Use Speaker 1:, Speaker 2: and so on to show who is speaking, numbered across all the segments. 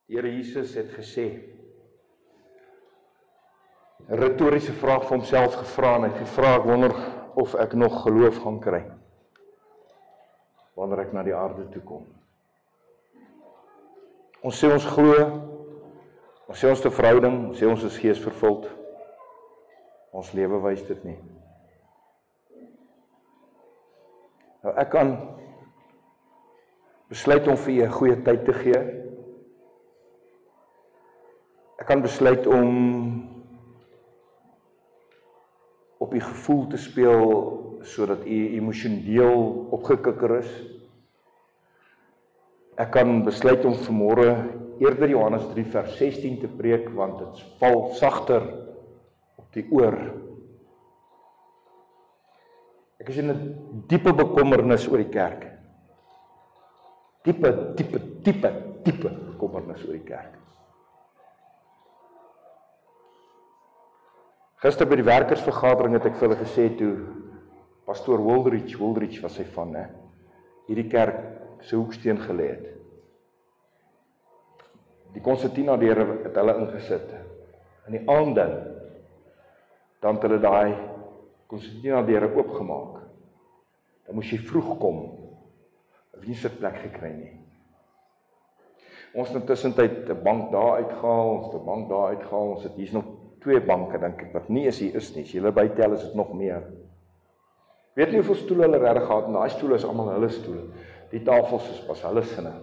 Speaker 1: Die Here Jesus het gesê, 'n retoriese vraag vir homself gevra en hy het gevra, ek wonder of ek nog geloof gaan kry, wanneer ek na die aarde toe kom. Ons sê ons glo, ons sê ons te verhouding, ons sê ons is geesvervuld, ons lewe wys dit nie. Nou ek kan besluit om vir u 'n goeie tyd te gee. Ek kan besluit om op u gevoel te speel, sodat u emosioneel opgekikker is. Ek kan besluit om vanmôre eerder Johannes 3 vers 16 te preek, want dit val sagter op die oor. Ek is in 'n diepe bekommernis oor die kerk. Diepe bekommernis oor die kerk. Gister by die werkersvergadering het ek vir hulle gesê toe pastoor Wildrich was hy van, hierdie kerk se hoeksteen gelê het. Die Constantina deure het hulle ingesit. In die aande dan het hulle daai Constantina deure oopgemaak. Dan moes jy vroeg kom. Of nie sitplek gekry nie. Ons het intussentyd 'n bank daar uitgehaal, ons het 'n bank daar uitgehaal, ons het hier's nog 2 banke dink ek wat nie is hier is nie. As jy hulle bytel is dit nog meer. Weet nie hoeveel stoele hulle regtig gehad en daai stoele is almal hulle stoele. Die tafels is pas hulle sinne.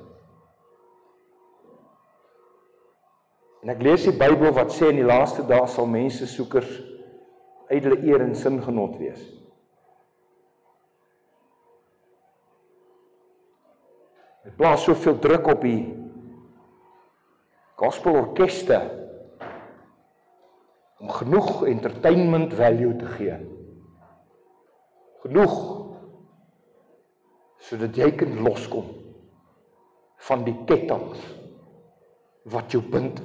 Speaker 1: En ek lees die Bybel wat sê in die laaste dae sal mense soekers ydelle eer en singenot wees. Dit plaas soveel druk op die gospelorkeste om genoeg entertainment value te gee. Genoeg sodat jy kan loskom van die kettinge wat jou bind.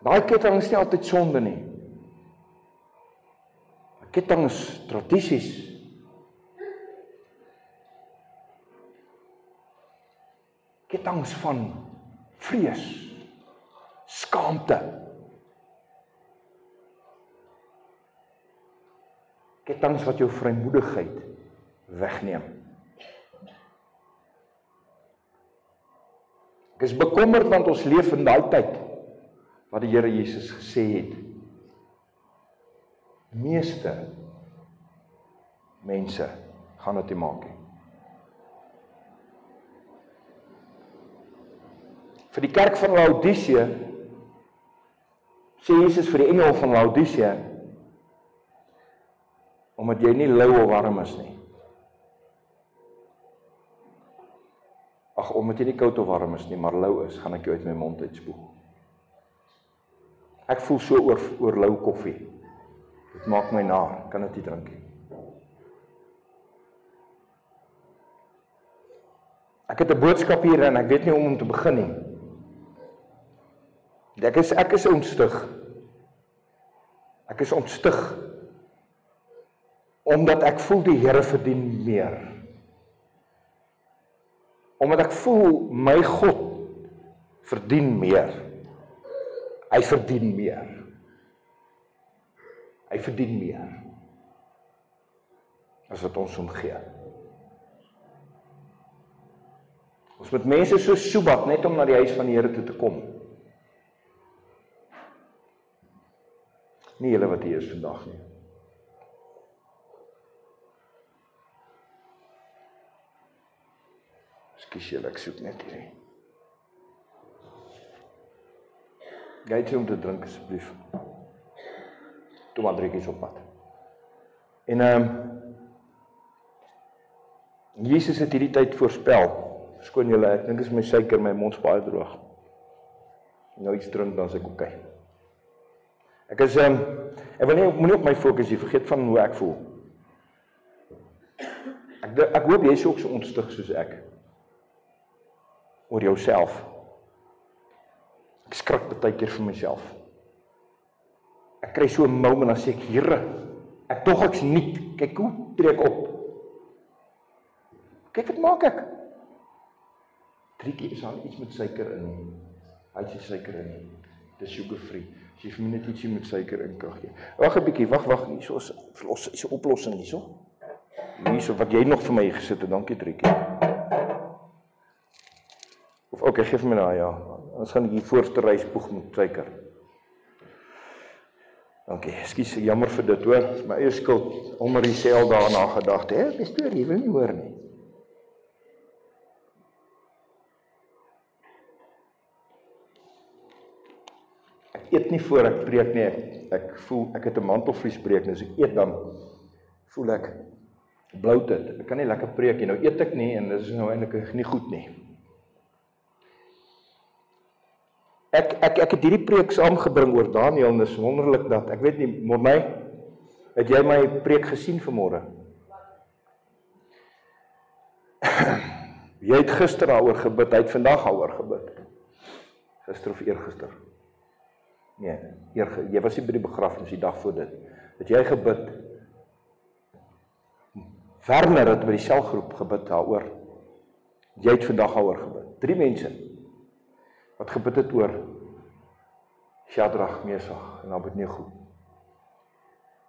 Speaker 1: Daai ketting is nie altyd sonde nie. Ketting is tradisies. Kettinge van vrees, skaamte. Kettinge wat jou vrymoedigheid wegneem. Ek is bekommerd want ons leef in daai tyd wat die Here Jesus gesê het. Meeste mense gaan dit nie maak nie. Vir die kerk van Laodicea sê Jesus vir die engel van Laodicea, omdat jy nie lou of warm is nie. Ag, omdat jy nie koud of warm is nie, maar lou is, gaan ek jou uit my mond uitspoeg. Ek voel so oor lou koffie. Dit maak my naar, kan dit nie drink nie. Ek het 'n boodskap hier en ek weet nie hoe om te begin nie. Ek is ontstig. Ek is ontstig omdat ek voel die Here verdien meer. Omdat ek voel my God verdien meer. Hy verdien meer. Hy verdien meer as wat ons hom gee. Ons moet mense so soebat net om na die huis van die Here toe te kom. Nie julle wat hier is vandag nie. Ekskuus julle, ek soek net hierdie. Jy het om te drink asseblief. Toe maar driekies op pad. En Jesus het hierdie tyd voorspel. Verskoon julle, ek dink is my suiker, my mond's baie droog. Nou iets drink, dan is ek okay. Ek is, ek wil nie, moenie op my fokus, jy vergeet van hoe ek voel. Ek hoop jy is ook so ontstig soos ek. Oor jouself. Ek skrik baie keer vir myself. Ek kry so 'n moment, dan sê ek, Here, ek tog ek's nie, kyk hoe trek op. Kyk, wat maak ek? Triekie is daar iets met suiker in nie. Hy het sy suiker in nie. Dis sugar free. As jy vir my net ietsie met suiker in kan gee. Wag 'n bietjie, wag, hierso is 'n oplossing hierso. Hierso wat jy nog vir my gesit het, dankie Triekie. Of okay, geef my nou ja. Ons gaan hier voorste ry spoeg met suiker. Dankie, ekskuus, jammer vir dit hoor. Dis my eie skuld omdat jy self daarna gedagte, hè? Die storie wil nie hoor nie. Ek eet nie voor ek preek nie. Ek voel ek het 'n mantelvliesbreek, en as ek eet dan voel ek bloated. Ek kan nie lekker preek nie. Nou eet ek nie en dit is nou eintlik nie goed nie. Ek het hierdie preek saamgebring oor Daniel, en dis wonderlik dat, ek weet nie, Morney, het jy my preek gesien vanmôre? Jy het gister daaroor gebid, hy het vandag daaroor gebid. Gister of eergister? Nee, jy was nie by die begrafnis die dag voor dit. Het jy gebid? Werner het by die selgroep gebid daaroor. Jy het vandag daaroor gebid. 3 mense wat gebid het oor Shadrag, Mesach en Abednego.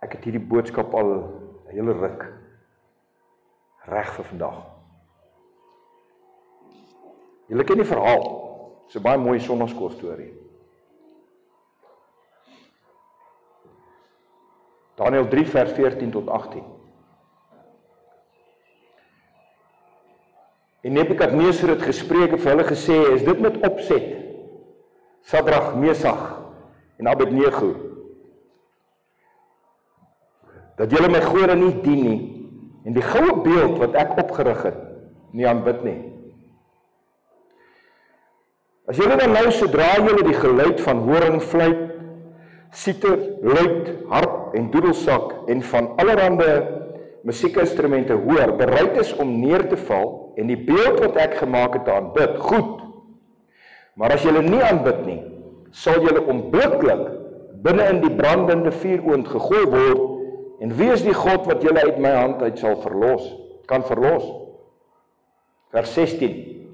Speaker 1: Ek het hierdie boodskap al 'n hele ruk reg vir vandag. Julle ken die verhaal. Dis 'n baie mooi sonnaskool storie. Daniël 3 vers 14 tot 18. En Nebukadnesar het gespreek en vir hulle gesê, is dit met opset, Shadrag, Mesach en Abednego, dat julle my gode nie dien nie, en die goue beeld wat ek opgerig het, nie aanbid nie. As julle dan nou, sodra julle die geluid van horing, fluit, siter, luit, harp en doedelsak en van allerhande musiekinstrumente hoor, bereid is om neer te val en die beeld wat ek gemaak het te aanbid, goed. Maar as julle nie aanbid nie, sal julle onmiddellik binne in die brandende vuuroond gegooi word, en wie is die God wat julle uit my hand uit sal kan verlos? Vers 16.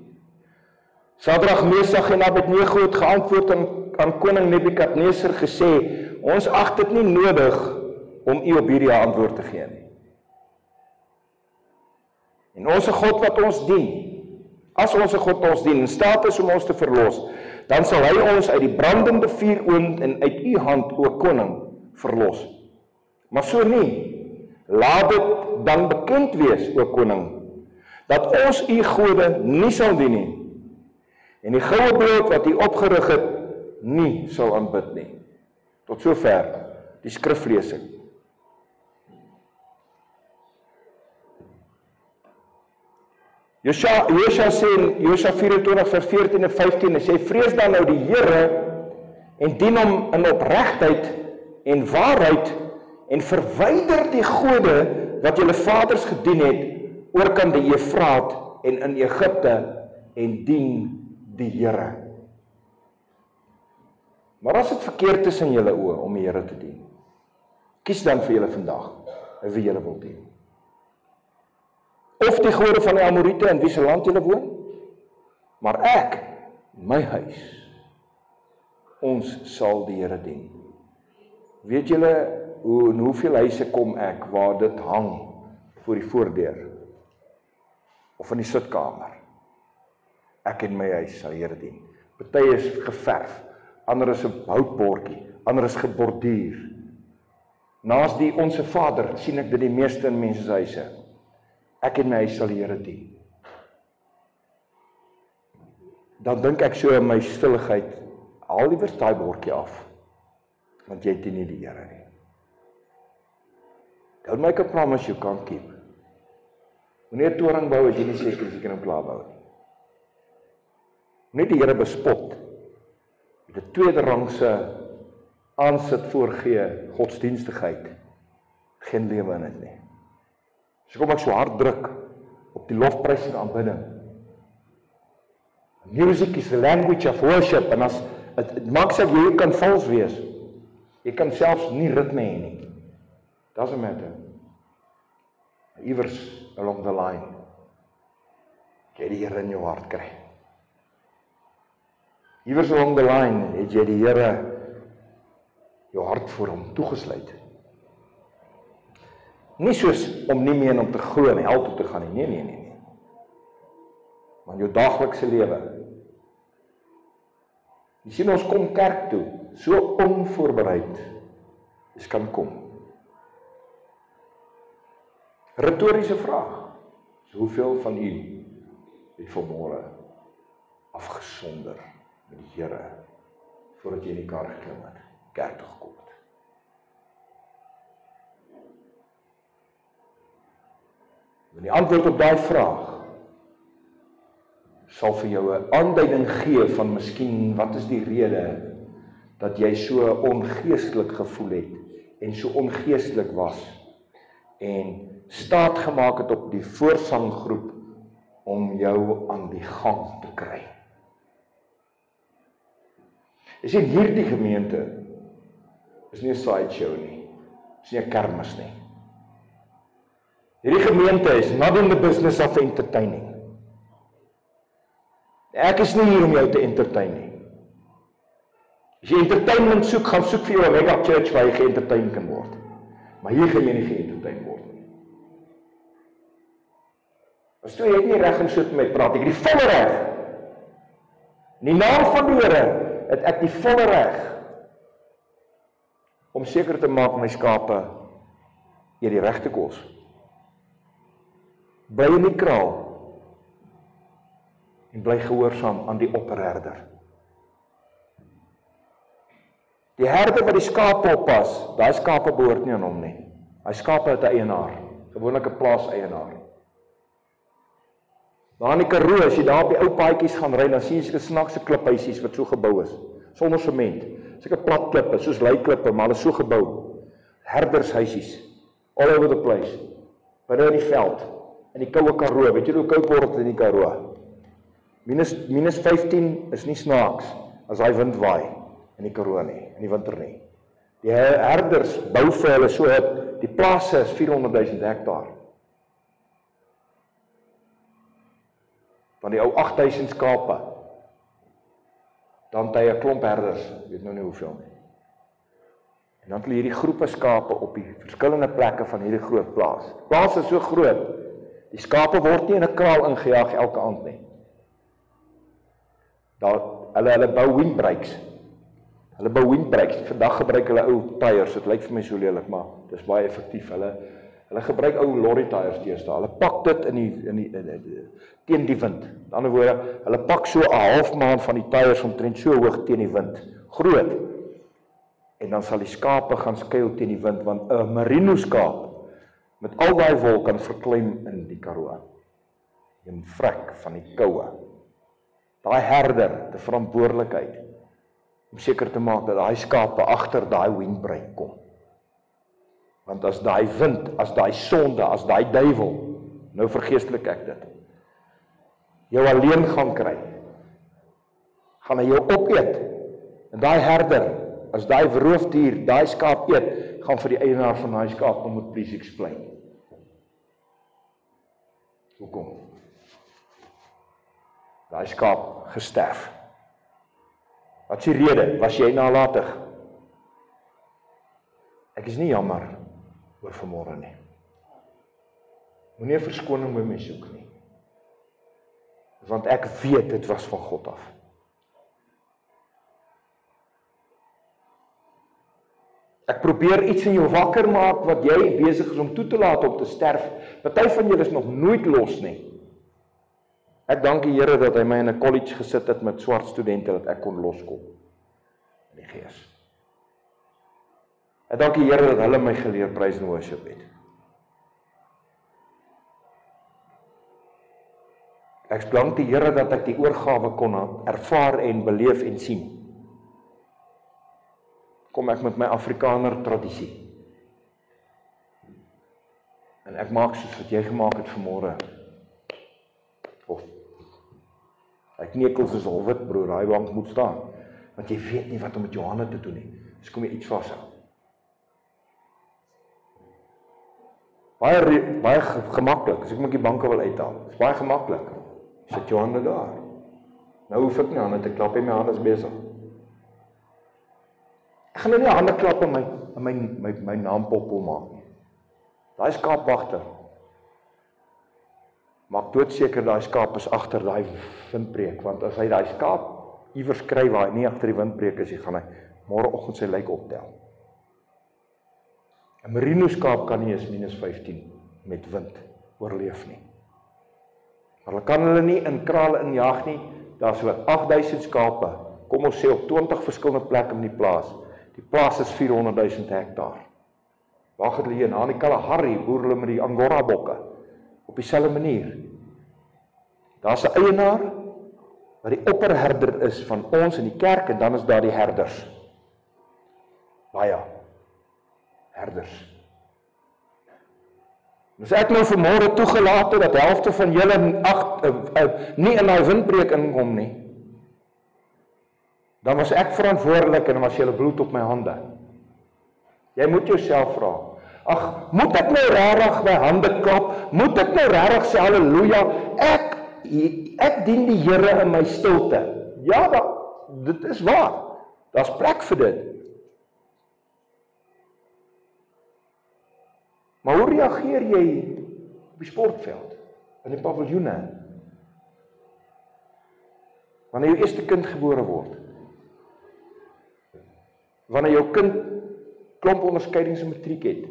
Speaker 1: Shadrag, Mesach en Abednego het geantwoord aan koning Nebukadnesar gesê, ons ag dit nie nodig om u op hierdie antwoord te gee nie. En ons God wat ons dien, as ons God ons dien, in staat is om ons te verlos, dan sal hy ons uit die brandende vuuroond en uit u hand, o koning, verlos. Maar so nie, laat dit dan bekend wees, o koning, dat ons u gode nie sal dien nie, en die goue beeld wat u opgerig het, nie sal aanbid nie. Tot sover die skriflesing. Josua sê in Josua 24 vers 14 en 15, en sê, vrees dan nou die Here en dien hom in opregtheid en waarheid en verwyder die gode wat julle vaders gedien het oorkant die Eufraat en in Egipte en dien die Here. Maar as dit verkeerd is in julle oë om die Here te dien, kies dan vir julle vandag wie julle wil dien. Of die gode van die Amorite in wie se land julle woon, maar ek, my huis, ons sal die Here dien. Weet julle in hoeveel huise kom ek waar dit hang voor die voordeur of in die sitkamer? Ek en my huis sal die Here dien. Party is geverf, ander is 'n houtbordjie, ander is geborduur. Naas die Onse Vader sien ek dit die meeste in mense se huise. Ek en my huis sal die Here dien. Dan dink ek so in my stilligheid, haal liewer daai bordjie af, want jy dien nie die Here nie. Don't make a promise you can't keep. Wanneer 'n toring bou, as jy nie seker is jy kan hom klaar bou nie. Net die Here bespot, met 'n tweede rangse aansit voorgee, godsdienstigheid, geen lewe in dit nie. So kom ek so hard druk op die lofprys en aanbidding. Music is the language of worship, en as het maak saak jy kan vals wees. Jy kan selfs nie ritme hê nie. Doesn't matter. Iewers along the line. jy die Here in jou hart kry. Iewers along the line het jy die Here jou hart voor hom toegesluit. Nie soos om nie meer om te glo en hel toe te gaan nie, nee. Maar in jou daaglikse lewe. Jy sien ons kom kerk toe, so onvoorbereid, is kan kom. Retoriese vraag, so hoeveel van u het vanmôre afgesonder met die Here, voordat jy in die kar geklim het, kerk toe gekom het? En die antwoord op daai vraag sal vir jou 'n aanduiding gee van miskien wat is die rede dat jy so ongeestelik gevoel het en so ongeestelik was en staat gemaak het op die voorsanggroep om jou aan die gang te kry. Jy sien, hierdie gemeente is nie 'n sideshow nie, is nie 'n kermis nie. Hierdie gemeente is not in the business of entertaining. Ek is nie hier om jou te entertain nie. As jy entertainment soek, gaan soek vir jou 'n mega church waar jy geëntertain kan word. Maar hier gaan jy nie geëntertain word nie. As jy nie reg om so met my praat, ek het die volle reg. In die naam van die Here het ek die volle reg om seker te maak my skape eet die regte kos. Bly in die kraal en bly gehoorsaam aan die opperherder. Die herder wat die skape oppas, daai skape behoort nie aan hom nie. Daai skape het 'n eienaar, gewoonlik 'n plaaseienaar. Daar in die Karoo, as jy daar op die ou paadjies gaan ry, dan sien jy sulke snaakse kliphuisies wat so gebou is, sonder sement. Sulke plat klippe, soos leiklippe, maar hulle is so gebou. Herdershuisies, all over the place. Binne in die veld, in die koue Karoo. Weet jy hoe koud word dit in die Karoo? Minus 15 is nie snaaks as hy wind waai in die Karoo nie, in die winter nie. Die herders bou vir hulle so, die plase is 400.000 hektaar. Van die ou 8.000 skape, dan het hy 'n klomp herders, weet nou nie hoeveel nie. En dan het hulle hierdie groepe skape op die verskillende plekke van hierdie groot plaas. Plaas is so groot, die skape word nie in 'n kraal ingejaag elke aand nie. Hulle bou windbreaks. Hulle bou windbreaks. Vandag gebruik hulle ou tyres. Dit lyk vir my so lelik, maar dit is baie effektief. Hulle gebruik ou lorry tyres teenoor. Hulle pak dit teen die wind. Met ander woorde, hulle pak so 'n half maand van die tyres omtrent so hoog teen die wind. Groot. En dan sal die skape gaan skuil teen die wind, want 'n merino skaap met al daai wol kan verklein in die Karoo. En vrek van die koue. Daai herder, die verantwoordelikheid om seker te maak dat daai skape agter daai windbreak kom. Want as daai wind, as daai sonde, as daai duiwel, nou vergeestelik ek dit, jou alleen gaan kry, gaan hy jou opeet. En daai herder, as daai roofdier daai skaap eet, gaan vir die eienaar van daai skaap moet please explain. Hoekom? Daai skaap gesterf. Wat is die rede? Was jy nalatig? Ek is nie jammer oor vanmôre nie. Moenie 'n verskoning by my soek nie. Want ek weet dit was van God af. Ek probeer iets in jou wakker maak wat jy besig is om toe te laat om te sterf. Party van julle is nog nooit los nie. Ek dank die Here dat hy my in 'n college gesit het met swart studente dat ek kon loskom in die gees. Ek dank die Here dat hulle my geleer praise and worship het. Ek dank die Here dat ek die oorgawe kon ervaar en beleef en sien. Kom ek met my Afrikaner tradisie. En ek maak soos wat jy gemaak het vanmôre. Of hy knekels is al wit broer, hy bank moet staan. Want jy weet nie wat om met jou hande te doen nie. Dus kom jy iets vashou. Baie gemaklik, as ek my die banke wil uithaal. Dit is baie gemaklik. Sit jou hande daar. Nou hoef ek nie hande te klap, my hande is besig. Ek gaan nou nie hande klap en my naam poppel maak nie. Daai skaapwagter, maak doodseker daai skaap is agter daai windbreek, want as hy daai skaap iewers kry waar hy nie agter die windbreek is, gaan hy môreoggend sy lijk optel. 'n merino skaap kan nie eens -15 met wind oorleef nie. Maar hulle kan hulle nie in krale injaag nie. Daar's so 8000 skape, kom ons sê op 20 verskillende plekke in die plaas. Die plaas is 400 000 hektaar. Waar gaan hulle heen? Na die Kalahari boer hulle met die Angora bokke. Op dieselfde manier. Daar's 'n eienaar wat die opperherder is van ons in die kerk, en dan is daar die herders. Baie herders. Dus ek nou vanmôre toegelaat het dat die helfte van julle nie in daai windbreek inkom nie, dan was ek verantwoordelik en dan was julle bloed op my hande. Jy moet jouself vra, ag, moet ek nou regtig my hande klap? Moet ek nou regtig sê halleluja? Ek dien die Here in my stilte. Ja, dit is waar. Daar's plek vir dit. Maar hoe reageer jy op die sportveld, in die paviljoene? Wanneer jou eerste kind gebore word? Wanneer jou kind klomp onderskeidings in matriek het?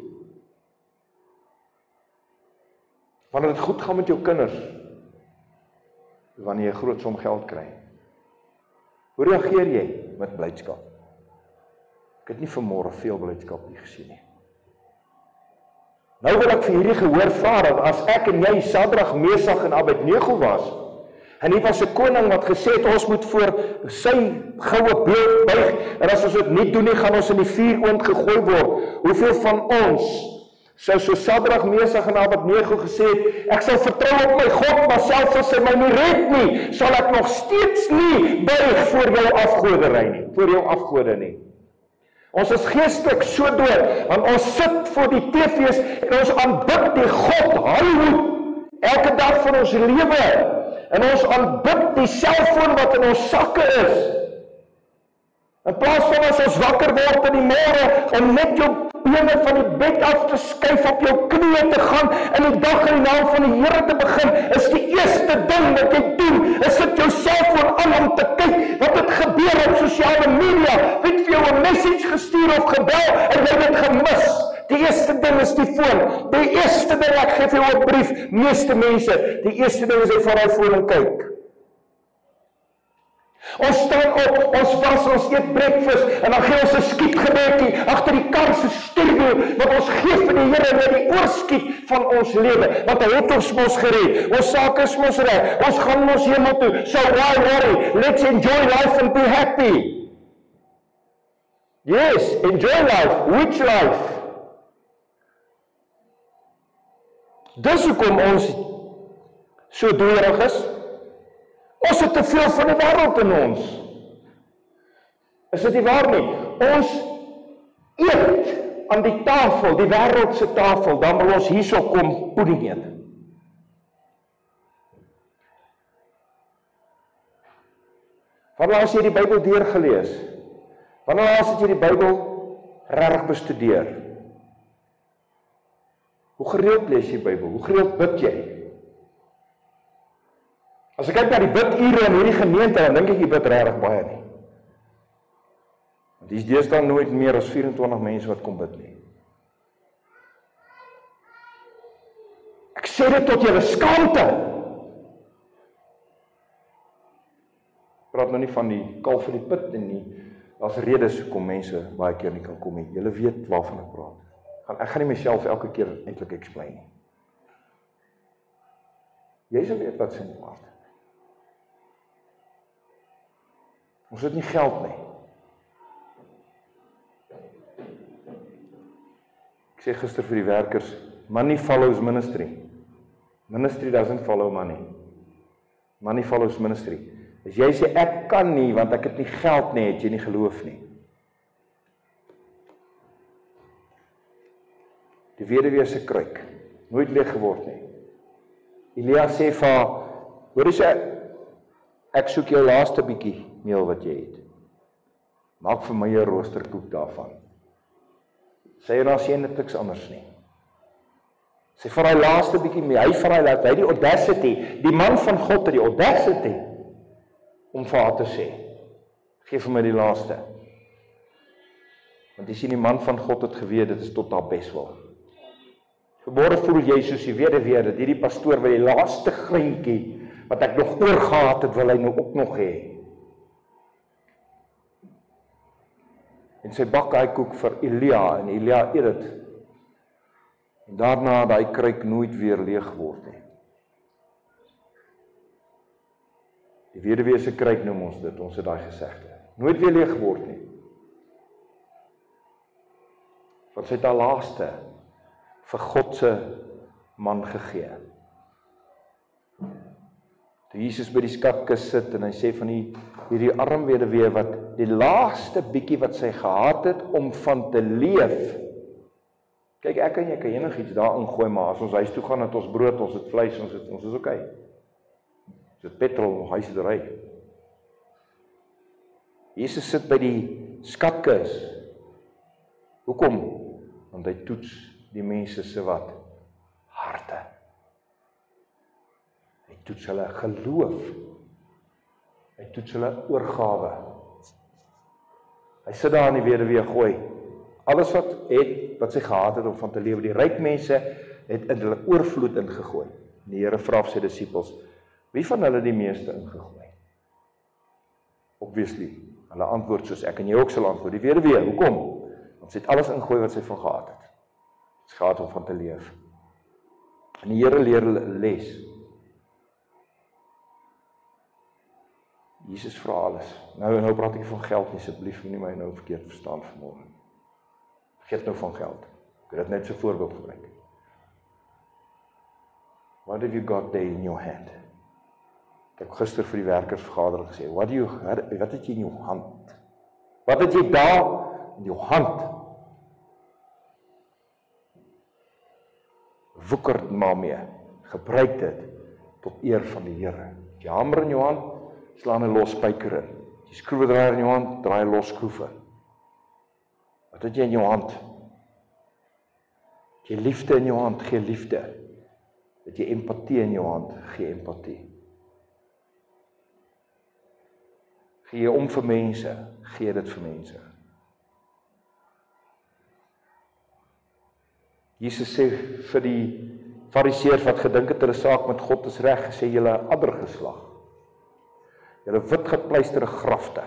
Speaker 1: Wanneer dit goed gaan met jou kinders? Wanneer jy 'n groot som geld kry? Hoe reageer jy met blydskap? Ek het nie vanmôre veel blydskap nie gesien nie. Nou wil ek vir hierdie gehoor vra, dat as ek en jy Sadrag, Mesach en Abednego was, en hier was 'n koning wat gesê het, ons moet voor sy goue beeld buig, en as ons dit nie doen nie, gaan ons in die vuuroond gegooi word. Hoeveel van ons sou so Sadrag, Mesach en Abednego gesê het, ek sal vertrou op my God, maar selfs as hy my nie red nie, sal ek nog steeds nie buig voor jou afgoderry nie, voor jou afgode nie. Ons is geestelik so dood, want ons sit voor die TV's en ons aanbid die God Hollywood elke dag van ons lewe. En ons aanbid die selfoon wat in ons sakke is. In plaas van as ons wakker word in die môre om net jou bene van die bed af te skuif, op jou knieë te gaan en die dag in die naam van die Here te begin, is die eerste ding wat jy doen, is sit jou selfoon aan om te kyk wat het gebeur op sosiale media, wie het vir jou 'n message gestuur of gebel en jy het dit gemis. Die eerste ding is die foon. Die eerste ding, ek geef jou 'n brief, meeste mense, die eerste ding is jy van die foon en kyk. Ons staan op, ons was, ons eet breakfast, en dan gee ons 'n skietgebedjie agter die kar se stuurwiel, wat ons gee vir die Here met die oorskiet van ons lewe, want hy het ons mos gered, ons sake is mos reg, ons gaan mos hemel toe, so why worry, let's enjoy life and be happy. Yes, enjoy life, which life? Dis hoekom ons so doorig is. Ons het te veel van die wêreld in ons. Is dit nie waar nie? Ons eet aan die tafel, die wêreldse tafel, dan wil ons hierso kom pudding eet. Wanneer as jy die Bybel deurgelees? Wanneer as jy die Bybel regtig bestudeer? Hoe gereeld lees jy die Bybel? Hoe gereeld bid jy? As ek kyk na die bidure in hierdie gemeente, dan dink ek jy bid regtig baie nie. Want hier is dan nooit meer as 24 mense wat kom bid nie. Ek sê dit tot julle skaamte. Ek praat nou nie van die kalf vir die put en nie. Daar's redes hoekom mense baie keer nie kan kom nie. Julle weet waarvan ek praat. Ek gaan nie myself elke keer eintlik explain nie. Jy sal weet wat sin maak. Ons het nie geld nie. Ek sê gister vir die werkers, money follows ministry. Ministry doesn't follow money. Money follows ministry. As jy sê ek kan nie want ek het nie geld nie, het jy nie geloof nie. Die weduwee se kruik nooit leeg geword nie. Elia sê vir haar, Hoor jy sê, ek soek jou laaste bietjie meel wat jy het. Maak vir my 'n roosterkoek daarvan. Sê dan as jy niks anders nie. Sê vir daai laaste bietjie mee, hy vir hy die audacity, die man van God het die audacity, om vir haar te sê, geef vir my die laaste. Want jy sien, die man van God het geweet, dit is tot haar beswil. Gebore voel jy soos die weduwee, dat hierdie pastoor wil die laaste greintjie, wat ek nog oorgehad het, wil hy nou ook nog hê. En sy bak hy koek vir Elia, en Elia eet dit. En daarna het hy kruik nooit weer leeg geword nie. Die weduwee se kruik noem ons dit, ons het daai gesegde. Nooit weer leeg geword nie. Want sy het haar laaste vir God se man gegee. Toe Jesus by die skatkis sit en hy sê van hierdie arm weduwee wat die laaste bietjie wat sy gehad het om van te leef. Kyk, ek en jy kan enigiets daar ingooi, maar as ons huis toe gaan, het ons brood, ons het vleis, ons is okay. Ons het petrol, ons huis het ry. Jesus sit by die skatkis. Hoekom? Want hy toets die mense se wat? Harte. Hy toets hulle geloof. Hy toets hulle oorgawe. Hy sit daar in die weduwee gooi. Alles wat sy gehad het om van te lewe. Die ryk mense het in hulle oorvloed ingegooi. Die Here vra vir sy disippels, wie van hulle die meeste ingegooi? Obviously, hulle antwoord soos ek en jy ook sal antwoord. Die weduwee, hoekom? Want sy het alles ingegooi wat sy van gehad het. Sy gehad om van te leef. En die Here leer hulle 'n les. Jesus vra alles. Nou praat ek van geld nie, asseblief moenie my nou verkeerd verstaan vanmôre. Vergeet nou van geld. Ek het dit net so voorbeeld gebruik. What have you got there in your hand? Ek het gister vir die werkersvergadering gesê, wat het jy in jou hand? Wat het jy daar in jou hand? Woeker maar mee. Gebruik dit tot eer van die Here. Jy hamer in jou hand, slaan 'n los spyker in. Jy skroewedraaier in jou hand, draai 'n los skroef in. Wat het jy in jou hand? Het jy liefde in jou hand, gee liefde. Het jy empatie in jou hand, gee empatie. Gee jy om vir mense, gee dit vir mense. Jesus sê vir die fariseërs wat gedink het hulle saak met God is reg, sê julle ander geslag. Julle wit gepleisterde grafte.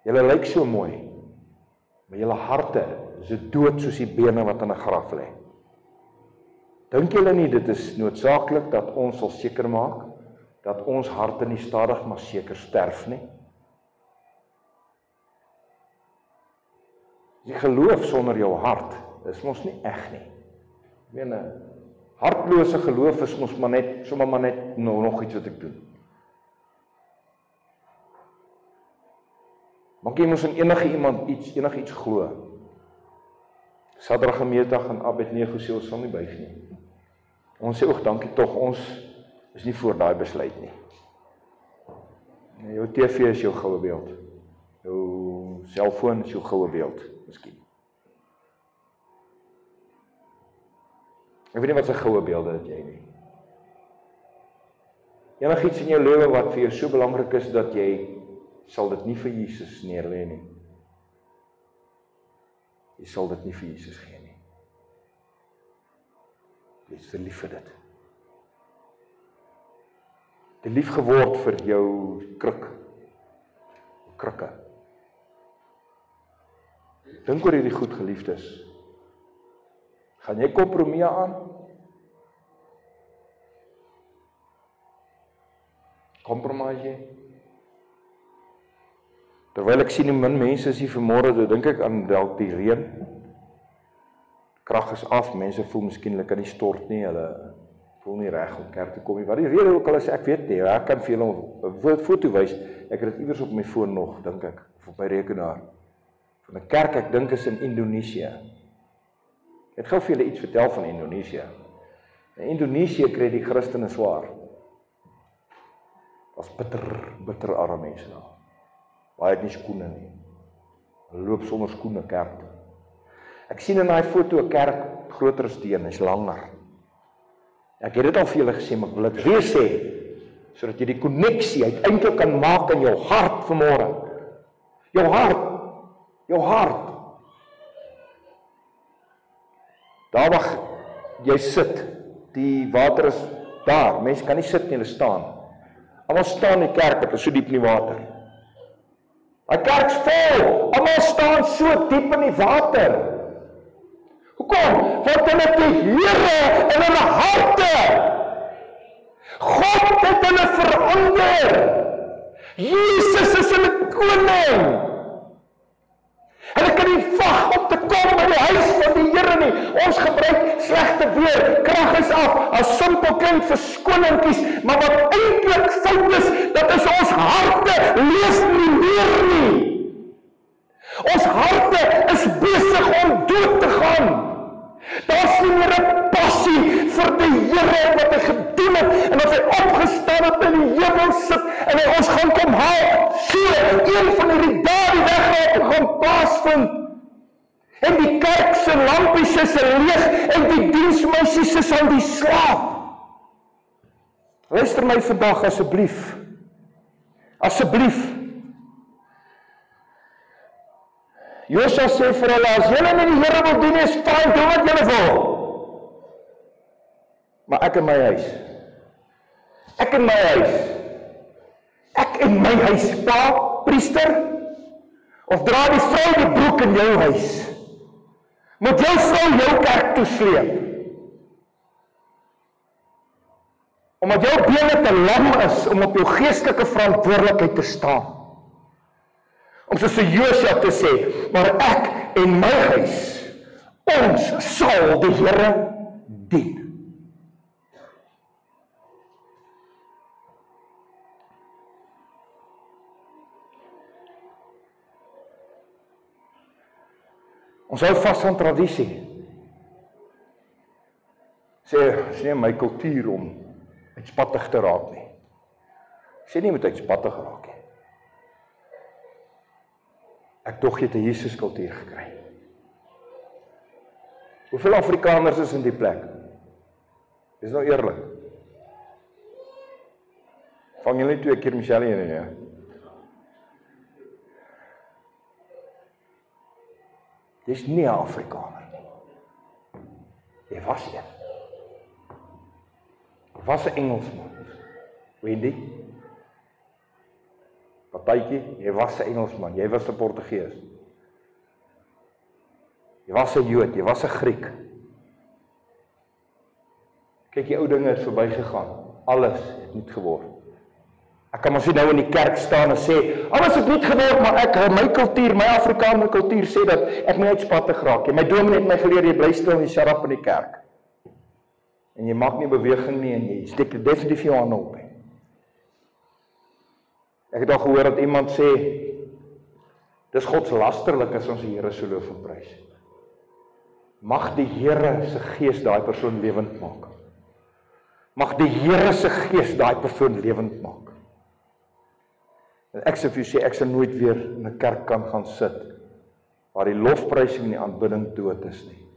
Speaker 1: Julle lyk so mooi, maar julle harte is dood soos die bene wat in 'n graf lê. Dink julle nie dit is noodsaaklik dat ons sal seker maak dat ons harte nie stadig maar seker sterf nie? Die geloof sonder jou hart is mos nie eg nie. Ek meen, 'n hartlose geloof is mos sommer maar net nog iets wat ek doen. Maak jy mos in enige iets glo. Sadrag en Mesach en Abednego sê ons sal nie buig nie. Ons sê ook dankie tog, ons is nie voor daai besluit nie. Jou TV is jou goue beeld. Jou selfoon is jou goue beeld, miskien. Ek weet nie wat se goue beelde het jy nie. Enigiets in jou lewe wat vir jou so belangrik is dat jy sal dit nie vir Jesus neerlê nie. Jy sal dit nie vir Jesus gee nie. Jy is te lief vir dit. Te lief geword vir jou krikke. Dink oor hierdie goed geliefdes. Gaan jy kompromie aan? Compromise jy? Terwyl ek sien hoe min mense is hier vanmôre, dan dink ek aan dalk die reën. Krag is af, mense voel miskien hulle kan nie stort nie, hulle voel nie reg om kerk te kom nie. Wat die rede ook al is, ek weet nie, ek kan vir julle 'n foto wys. Ek het dit iewers op my foon nog, dink ek, of op my rekenaar. Van 'n kerk, ek dink is in Indonesië. Ek gaan vir julle iets vertel van Indonesië. In Indonesië kry die Christene swaar. Daar's bitter arme mense daar. Baie het nie skoene nie. Hulle loop sonder skoene kerk toe. Ek sien in daai foto 'n kerk groter as die een, hy's langer. Ek het dit al vir julle gesê, maar ek wil dit weer sê, sodat jy die koneksie uiteindelik kan maak in jou hart vanmôre. Jou hart. Daar waar jy sit, die water is daar, mense kan nie sit nie, hulle staan. Almal staan in die kerk, hulle is so diep in die water. Die kerk's vol, almal staan so diep in die water. Hoekom? Want hulle het die Here in hulle harte. God het hulle verander. Jesus is hulle koning. Hulle kan nie wag om te kom by die huis van die Here nie. Ons gebruik slegte weer, krag is af, as simpel klink verskoningkies, maar wat eintlik fout is, dat is ons harte leef nie meer nie. Ons harte is besig om dood te gaan. Daar's nie meer 'n passie vir die Here wat hy gedoen het en wat hy opgestaan het in die hemel sit en hy ons gaan kom haal. So, een van hierdie dae die wegloop gaan plaasvind. En die kerk se lampies is leeg en die diensmeisies is aan die slaap. Luister my vandag asseblief. Asseblief. Josua sê vir hulle, as julle nie die Here wil dien, is fyn, doen wat julle wil. Maar ek in my huis. Ek in my huis, pa, priester, of dra die vrou die broek in jou huis? Moet jou vrou jou kerk toesleep? Omdat jou bene te lam is om op jou geestelike verantwoordelikheid te staan. Om soos Josua te sê, maar ek en my huis, ons sal die Here dien. Ons hou vas aan tradisie. Sê nie my kultuur om uitspattig te raak nie. Sê nie moet uitspattig raak nie. Ek dog jy het 'n Jesus kultuur gekry. Hoeveel Afrikaners is in die plek? Dis nou eerlik. Vang julle 2 keer Michelle in nie, ja? Dis nie 'n Afrikaner nie. Jy was een. Jy was 'n Engelsman. Wendy? Partytjie, jy was 'n Engelsman, jy was 'n Portugees. Jy was 'n Jood, jy was 'n Griek. Kyk, die ou dinge het verbygegaan. Alles het nuut geword. Ek kan maar sê nou in die kerk staan en sê, alles het nuut geword, maar ek, my kultuur, my Afrikaanse kultuur sê dat ek nie uitspattig raak nie. My dominee het my geleer, jy bly stil en jy shut up in die kerk. En jy maak nie beweging nie en jy steek definitief jou hande op. Ek het al gehoor dat iemand sê, dis godslasterlik as ons die Here so loof en prys. Mag die Here se gees daai persoon lewend maak. Mag die Here se gees daai persoon lewend maak. En ek sê vir jou sê, ek sal nooit weer in 'n kerk kan gaan sit waar die lofprysing en die aanbidding dood is nie.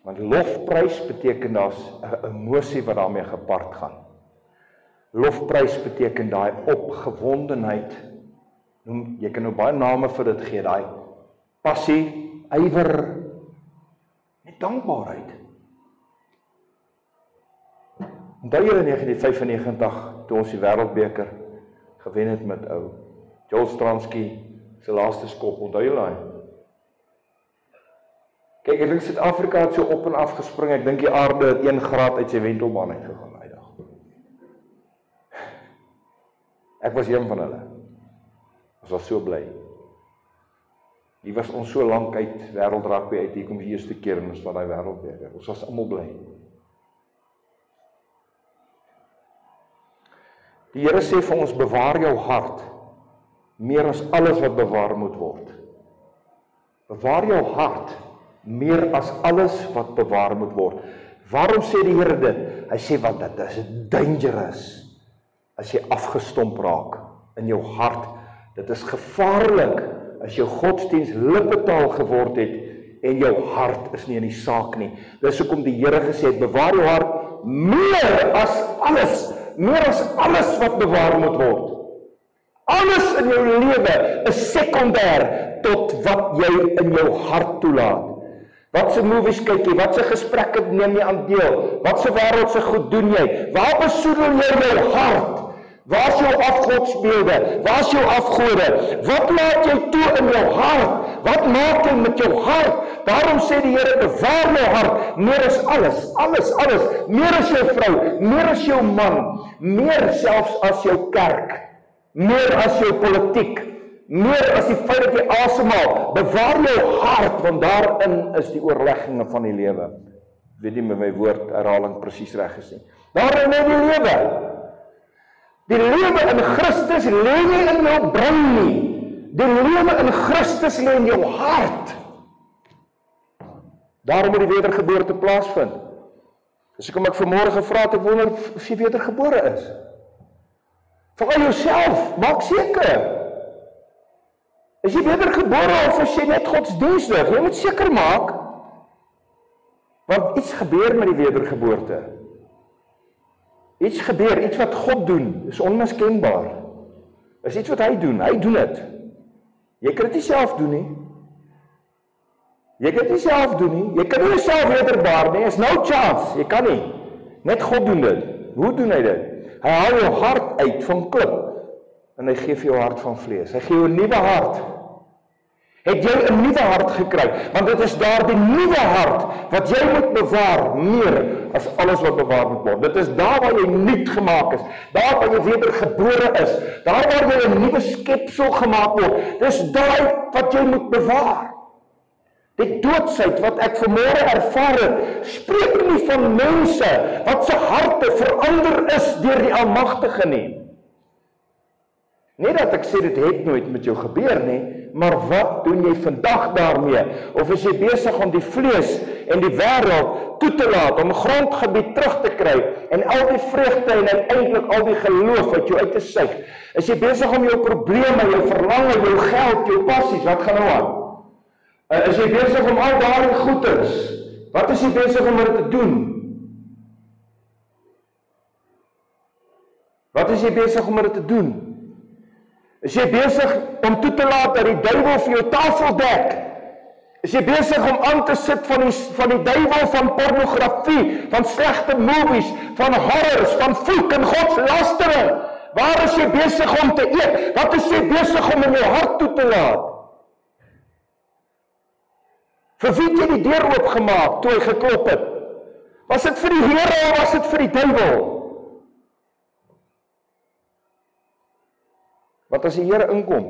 Speaker 1: Want lofprys beteken daar's 'n emosie wat daarmee gepaard gaan. Lofprys beteken daai opgewondenheid. Jy kan nou baie name vir dit gee, daai passie, ywer, net dankbaarheid. Onthou julle in 1995 toe ons die wêreldbeker gewen het met ou Joel Stransky se laaste skop, onthou julle daai? Kyk, ek dink Suid-Afrika het so op en af gespring, ek dink die aarde het 1 graad uit sy wentelbaan uitgegaan daai dag. Ek was een van hulle. Ons was so bly. Hier was ons so lank uit wêreldrugby uit, hier kom die eerste keer en ons van daai wêreldbeker. Ons was almal bly. Die Here sê vir ons, bewaar jou hart, meer as alles wat bewaar moet word. Bewaar jou hart, meer as alles wat bewaar moet word. Waarom sê die Here dit? Hy sê wat dit is dangerous as jy afgestomp raak in jou hart. Dit is gevaarlik as jou godsdiens lippetaal geword het en jou hart is nie in die saak nie. Dis hoekom die Here gesê het, bewaar jou hart meer as alles wat bewaar moet word. Alles in jou lewe is sekondêr tot wat jy in jou hart toelaat. Wat se movies kyk jy, wat se gesprekke neem jy aan deel, wat se wêreldse goed doen jy, waar besoedel jy jou hart? Waar is jou afgodsbeelde? Waar is jou afgode? Wat laat jy toe in jou hart? Wat maak jy met jou hart? Daarom sê die Here, bewaar jou hart, meer as alles, meer as jou vrou, meer as jou man, meer selfs as jou kerk, meer as jou politiek, meer as die feit dat jy asemhaal. Bewaar jou hart, want daarin is die oorlegginge van die lewe. Ek weet nie met my woord herhaling presies reg is nie. Daarin lê die lewe. Die lewe in Christus lê nie in jou brein nie. Die lewe in Christus lê in jou hart. Daarom moet die wedergeboorte plaasvind. Dis hoekom ek vanmôre gevra het, ek wonder of jy wedergebore is. Vir jouself, maak seker. Is jy wedergebore of is jy net godsdienstig? Jy moet seker maak, want iets gebeur met die wedergeboorte. Iets gebeur, iets wat God doen, is onmiskenbaar. Is iets wat hy doen dit. Jy kan dit nie self doen nie. Jy kan nie jouself wederbaar nie, is no chance, jy kan nie. Net God doen dit. Hoe doen hy dit? Hy haal jou hart uit van klip, en hy gee vir jou hart van vlees. Hy gee jou 'n nuwe hart. Het jy 'n nuwe hart gekry? Want dit is daar die nuwe hart wat jy moet bewaar, meer as alles wat bewaar moet word. Dit is daar waar jy nuut gemaak is, daar waar jy wedergebore is, daar waar jy 'n nuwe skepsel gemaak word. Dis daai wat jy moet bewaar. Die doodsheid wat ek vanmôre ervaar het, spreek nie van mense wat se harte verander is deur die Almagtige nie. Nie dat ek sê dit het nooit met jou gebeur nie, maar wat doen jy vandag daarmee? Of is jy besig om die vlees en die wêreld toe te laat, om grondgebied terug te kry, en al die vreugde en uiteindelik al die geloof uit jou uit te suig? Is jy besig om jou probleme, jou verlange, jou geld, jou passies, wat gaan nou aan? Is jy besig om al daardie goeders, wat is jy besig om dit te doen? Wat is jy besig om dit te doen? Is jy besig om toe te laat dat die duiwel vir jou tafel dek? Is jy besig om aan te sit van die duiwel van pornografie, van slegte movies, van horrors, van vloek en godslastering? Waar is jy besig om te eet? Wat is jy besig om in jou hart toe te laat? Vir wie het jy die deur oopgemaak toe hy geklop het? Was dit vir die Here of was dit vir die duiwel? Want as die Here inkom,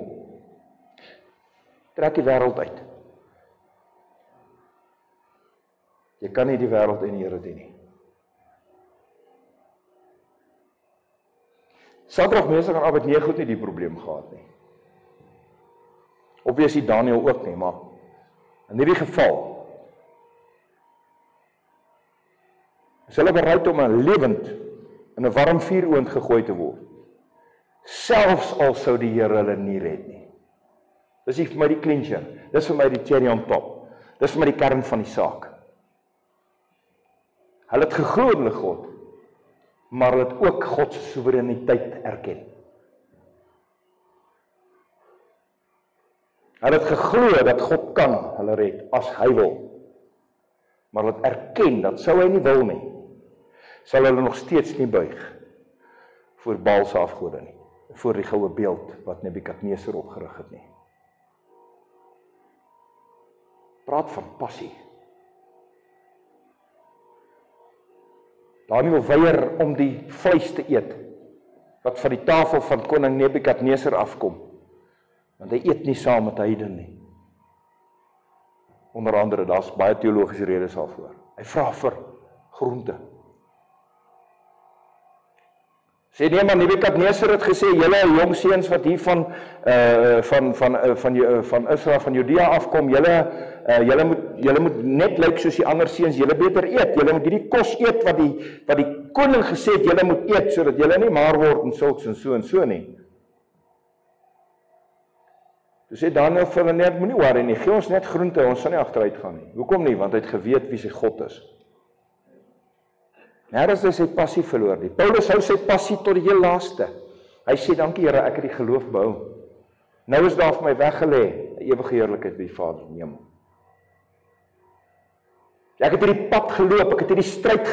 Speaker 1: trek die wêreld uit. Jy kan nie die wêreld en die Here dien nie. Sadrag, Mesach en Abednego het nie die probleem gehad nie. Obviously Daniel ook nie, maar in hierdie geval is hulle bereid om 'n lewend in 'n warm vuuroond gegooi te word. Selfs al sou die Here hulle nie red nie. Dis vir my die clincher, dis vir my die cherry on top, dis vir my die kern van die saak. Hulle het geglo in hulle God, maar hulle het ook God se soewereiniteit erken. Hulle het geglo dat God kan hulle red as hy wil, maar hulle het erken dat sou hy nie wil nie, sal hulle nog steeds nie buig voor Baal se afgode nie, voor die goue beeld wat Nebukadneser opgerig het nie. Praat van passie. Daniel weier om die vleis te eet, wat van die tafel van koning Nebukadneser afkom, want hy eet nie saam met heidene nie. Onder andere, daar's baie teologiese redes daarvoor. Hy vra vir groente. Sê nee, maar Nebukadneser het gesê, julle jong seuns wat hier van Israel, van Judea afkom, julle julle moet net lyk soos die ander seuns, julle beter eet, julle moet hierdie kos eet wat die koning gesê het, julle moet eet, sodat julle nie maar word en sulks en so nie. Toe sê Daniel vir hulle net, moenie worry nie, gee ons net groente, ons sal nie agteruit gaan nie. Hoekom nie? Want hy het geweet wie sy God is. Nêrens het hy sy passie verloor nie. Paulus hou sy passie tot die heel laaste. Hy sê, dankie Here, ek het die geloof behou. Nou is daar vir my weggelê, 'n ewige heerlikheid by die Vader in die hemel. Ek het hierdie pad geloop, ek het hierdie stryd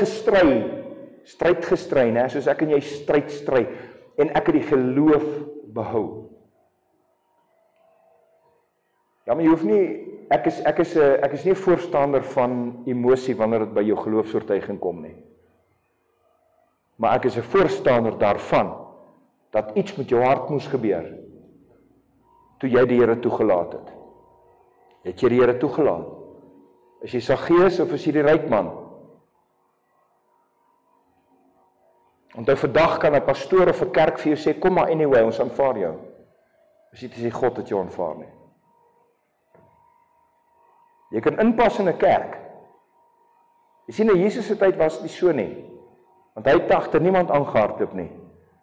Speaker 1: gestry, né? Soos ek en jy stryd stry, en ek het die geloof behou. Ja, maar jy hoef nie, ek is nie 'n voorstander van emosie wanneer dit by jou geloofsoortuiging kom nie. Maar ek is 'n voorstander daarvan, dat iets met jou hart moes gebeur, toe jy die Here toegelaat het. Het jy die Here toegelaat? Is jy Saggeus of is jy die ryk man? Onthou vandag kan 'n pastoor of 'n kerk vir jou sê, kom maar anyway, ons aanvaar jou. As jy sê God het jou aanvaar nie. Jy kan inpas in 'n kerk. Jy sien, in Jesus se tyd was dit nie so nie. Want hy het agter niemand aangehardloop nie.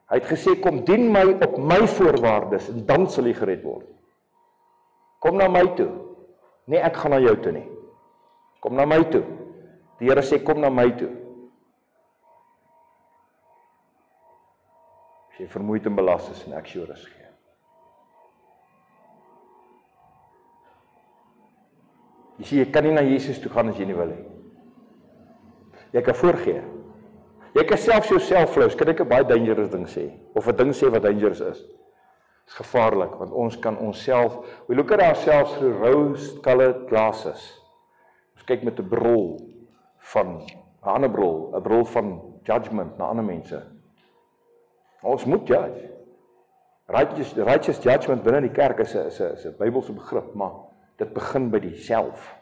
Speaker 1: Hy het gesê, kom dien my op my voorwaardes en dan sal jy gered word. Kom na my toe. Nee, ek gaan na jou toe nie. Kom na my toe. Die Here sê, kom na my toe. As jy vermoeid en belas is en ek jou rus gee. Jy sê, jy kan nie na Jesus toe gaan as jy nie wil hê. Jy kan voorgee. Jy kan selfs jouself flous, kan ek 'n baie dangerous ding sê, of 'n ding sê wat dangerous is. Is gevaarlik, want ons kan onsself, we look at ourselves through rose-colored glasses. Ons kyk met 'n bril van, 'n ander bril, 'n bril van judgment na ander mense. Ons moet judge. Righteous judgment binne die kerk is 'n Bybelse begrip, maar dit begin by die self.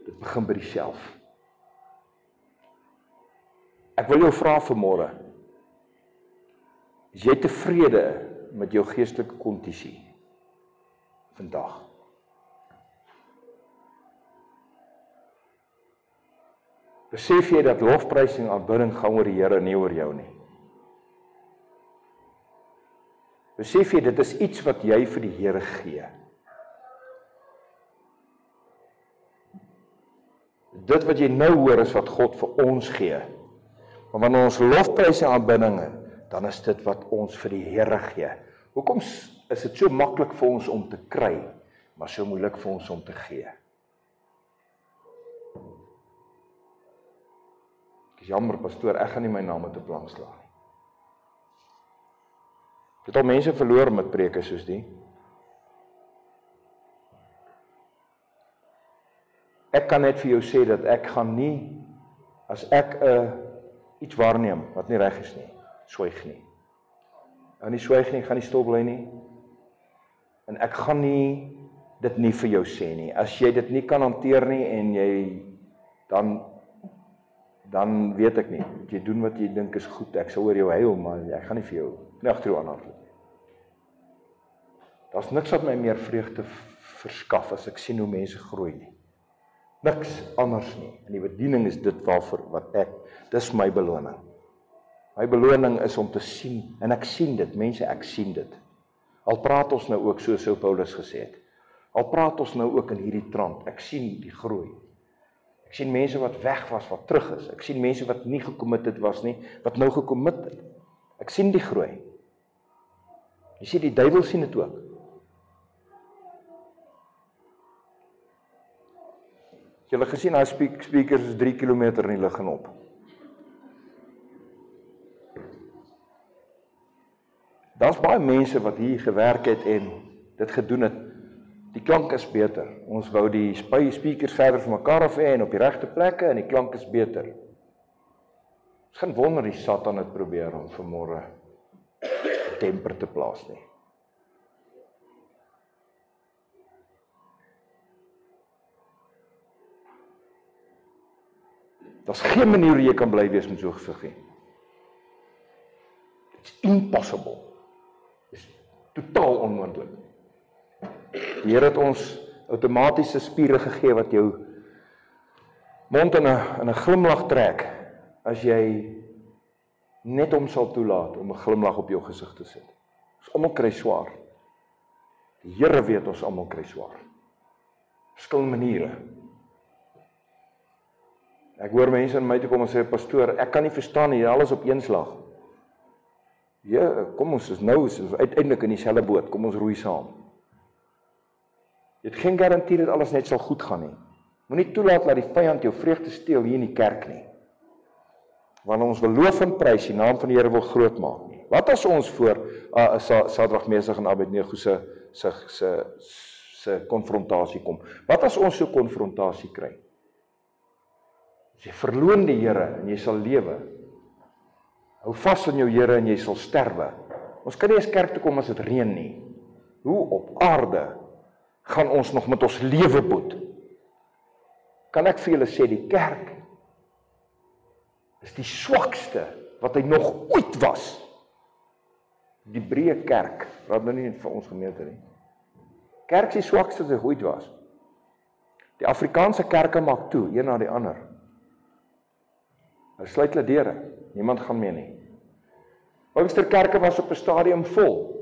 Speaker 1: Dit begin by die self. Ek wil jou vra vanmôre, is jy tevrede met jou geestelike kondisie vandag? Besef jy dat lofprysing en aanbidding gaan oor die Here, nie oor jou nie? Besef jy dit is iets wat jy vir die Here gee? Dit wat jy nou hoor is wat God vir ons gee. Maar wanneer ons lofprys en aanbidding, dan is dit wat ons vir die Here gee. Hoekom is dit so maklik vir ons om te kry, maar so moeilik vir ons om te gee? Ek is jammer, pastoor, ek gaan nie my naam op 'n plank slaan nie. Ek het al mense verloor met preke soos die. Ek kan net vir jou sê dat ek gaan nie, as ek iets waarneem wat nie reg is nie, swyg nie. En nie swyg nie, gaan nie stil bly nie. En ek gaan nie dit nie vir jou sê nie. As jy dit nie kan hanteer nie en jy dan weet ek nie. Jy doen wat jy dink is goed. Ek sal oor jou huil, maar ek gaan nie vir jou nie agter jou aanhardloop nie. Daar's niks wat my meer vreugde verskaf as ek sien hoe mense groei nie. Niks anders nie. En die bediening is dit dis my beloning. My beloning is om te sien, en ek sien dit, mense, ek sien dit. Al praat ons nou ook, soos Paulus gesê het, al praat ons nou ook in hierdie trant, ek sien die groei. Ek sien mense wat weg was, wat terug is. Ek sien mense wat nie gecommitted was nie, wat nou gecommitted. Ek sien die groei. Jy sien, die duiwel sien dit ook. Jy het gesien, hy speakers is 3 kilometer in die lug en op. Daar's baie mense wat hier gewerk het en dit gedoen het. Die klank is beter. Ons wou die speakers verder van mekaar af hê en op die regte plekke en die klank is beter. Dit is geen wonder die Satan het probeer om vanmôre 'n temper te plaas nie. Daar's geen manier hoe jy kan bly wees met so 'n gesig nie. It's impossible. Dit is totaal onmoontlik. Die Here het ons outomatiese spiere gegee wat jou mond in 'n glimlag trek as jy net hom sal toelaat om 'n glimlag op jou gesig te sit. Ons almal kry swaar. Die Here weet ons almal kry swaar. Verskillende maniere. Ek hoor mense in my toe kom en sê, pastoor, ek kan nie verstaan nie, alles op een slag. Ja, kom ons is nou, ons is uiteindelik in dieselfde boot, kom ons roei saam. Jy het geen garantie dat alles net sal goed gaan nie. Moenie toelaat dat die vyand jou vreugde steel hier in die kerk nie. Wanneer ons wil loof en prys, die naam van die Here wil groot maak nie. Wat as ons voor Sadrag, Mesach en Abednego se konfrontasie kom? Wat as ons so konfrontasie kry? As jy verloon die Here en jy sal lewe, hou vas aan jou Here en jy sal sterwe. Ons kan nie eens kerk toe kom as dit reën nie. Hoe op aarde gaan ons nog met ons lewe boet? Kan ek vir julle sê, die kerk is die swakste wat hy nog ooit was. Die breë kerk, praat nou nie vir ons gemeente nie. Kerk is die swakste wat hy ooit was. Die Afrikaanse kerke maak toe, een na die ander. Hulle sluit hulle deure, niemand gaan mee nie. Pinksterkerke was op 'n stadium vol.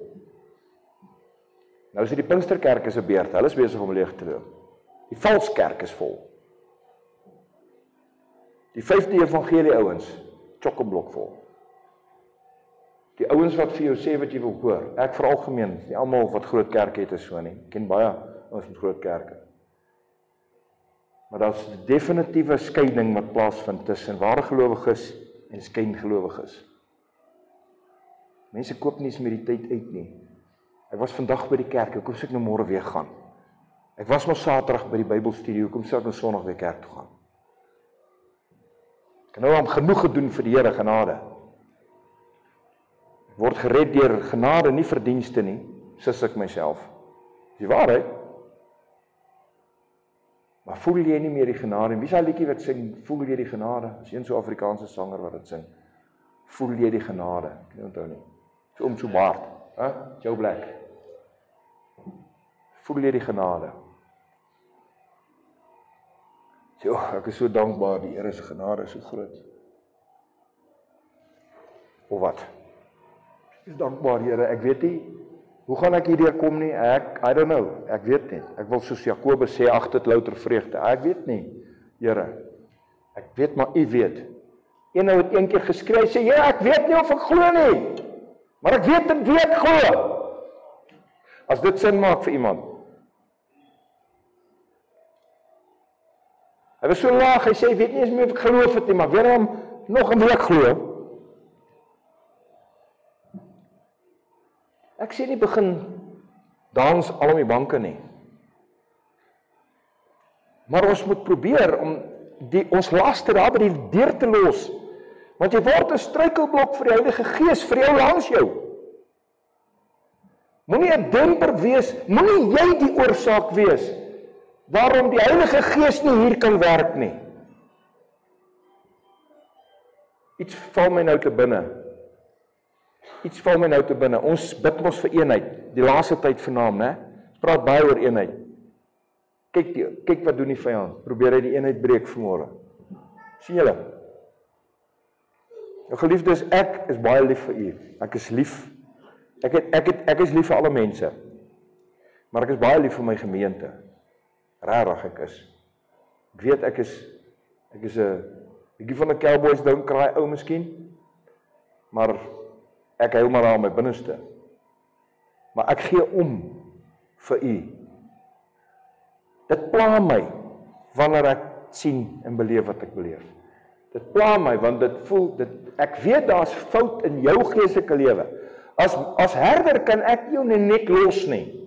Speaker 1: Nou is dit die Pinksterkerke se beurt, hulle is besig om leeg te loop. Die Valskerk is vol. Die 5de evangelie ouens, chock-en-blok vol. Die ouens wat vir jou sê wat jy wil hoor, ek vir algemeen, nie almal wat groot kerke het is so nie, ek ken baie ouens met groot kerke. Maar daar is 'n definitiewe skeiding wat plaasvind tussen ware gelowiges en skyngelowiges. Mense koop nie eens meer die tyd uit nie. Ek was vandag by die kerk, hoekom sê ek nou môre weer gaan? Ek was nog Saterdag by die Bybelstudie, hoekom sê ek nou Sondag weer kerk toe gaan? Ek het nou al genoeg gedoen vir die Here, genade. Ek word gered deur genade, nie verdienste nie, sis ek myself. Dis die waarheid. Maar voel jy nie meer die genade? Wie is daai liedjie wat sing, voel jy die genade? As een so Afrikaanse sanger wat dit sing. Voel jy die genade? Ek weet onthou nie. So om so baard, hè? Joe Black. Voel jy die genade? Sê, ek is so dankbaar, die Here se genade is so groot. Of wat? Ek is dankbaar, Here, ek weet nie, hoe gaan ek hierdeur kom nie? I don't know, ek weet nie. Ek wil soos Jakobus sê, ag dit louter vreugde. Ek weet nie, Here. Ek weet maar U weet. Een nou het een keer geskree, sê, ja, ek weet nie of ek glo nie. Maar ek weet en weet glo. As dit sin maak vir iemand. Hy was so laag, hy sê, ek weet nie eens meer of ek geloof het nie, maar weer hom nog 'n week glo. Ek sê nie begin dans al om die banke nie. Maar ons moet probeer om ons laste daar by die deur te los. Want jy word 'n struikelblok vir die Heilige Gees, vir jou langs jou. Moenie 'n demper wees, moenie jy die oorsaak wees, waarom die Heilige Gees nie hier kan werk nie. Iets val my nou te binne. Ons bid mos vir eenheid, die laaste tyd vernaam, né? Ons praat baie oor eenheid. Kyk wat doen die vyand, probeer hy die eenheid breek vanmôre. Sien julle? Nou geliefdes, ek is baie lief vir u. Ek is lief. Ek is lief vir alle mense. Maar ek is baie lief vir my gemeente. Regtig ek is. Ek weet ek is 'n bietjie van 'n Cowboys don't cry ou miskien. Maar ek hou maar aan my binneste. Maar ek gee om vir u. Dit pla my wanneer ek sien en beleef wat ek beleef. Dit pla my want dit voel ek weet daar's fout in jou geestelike lewe. As herder kan ek jou net los nie.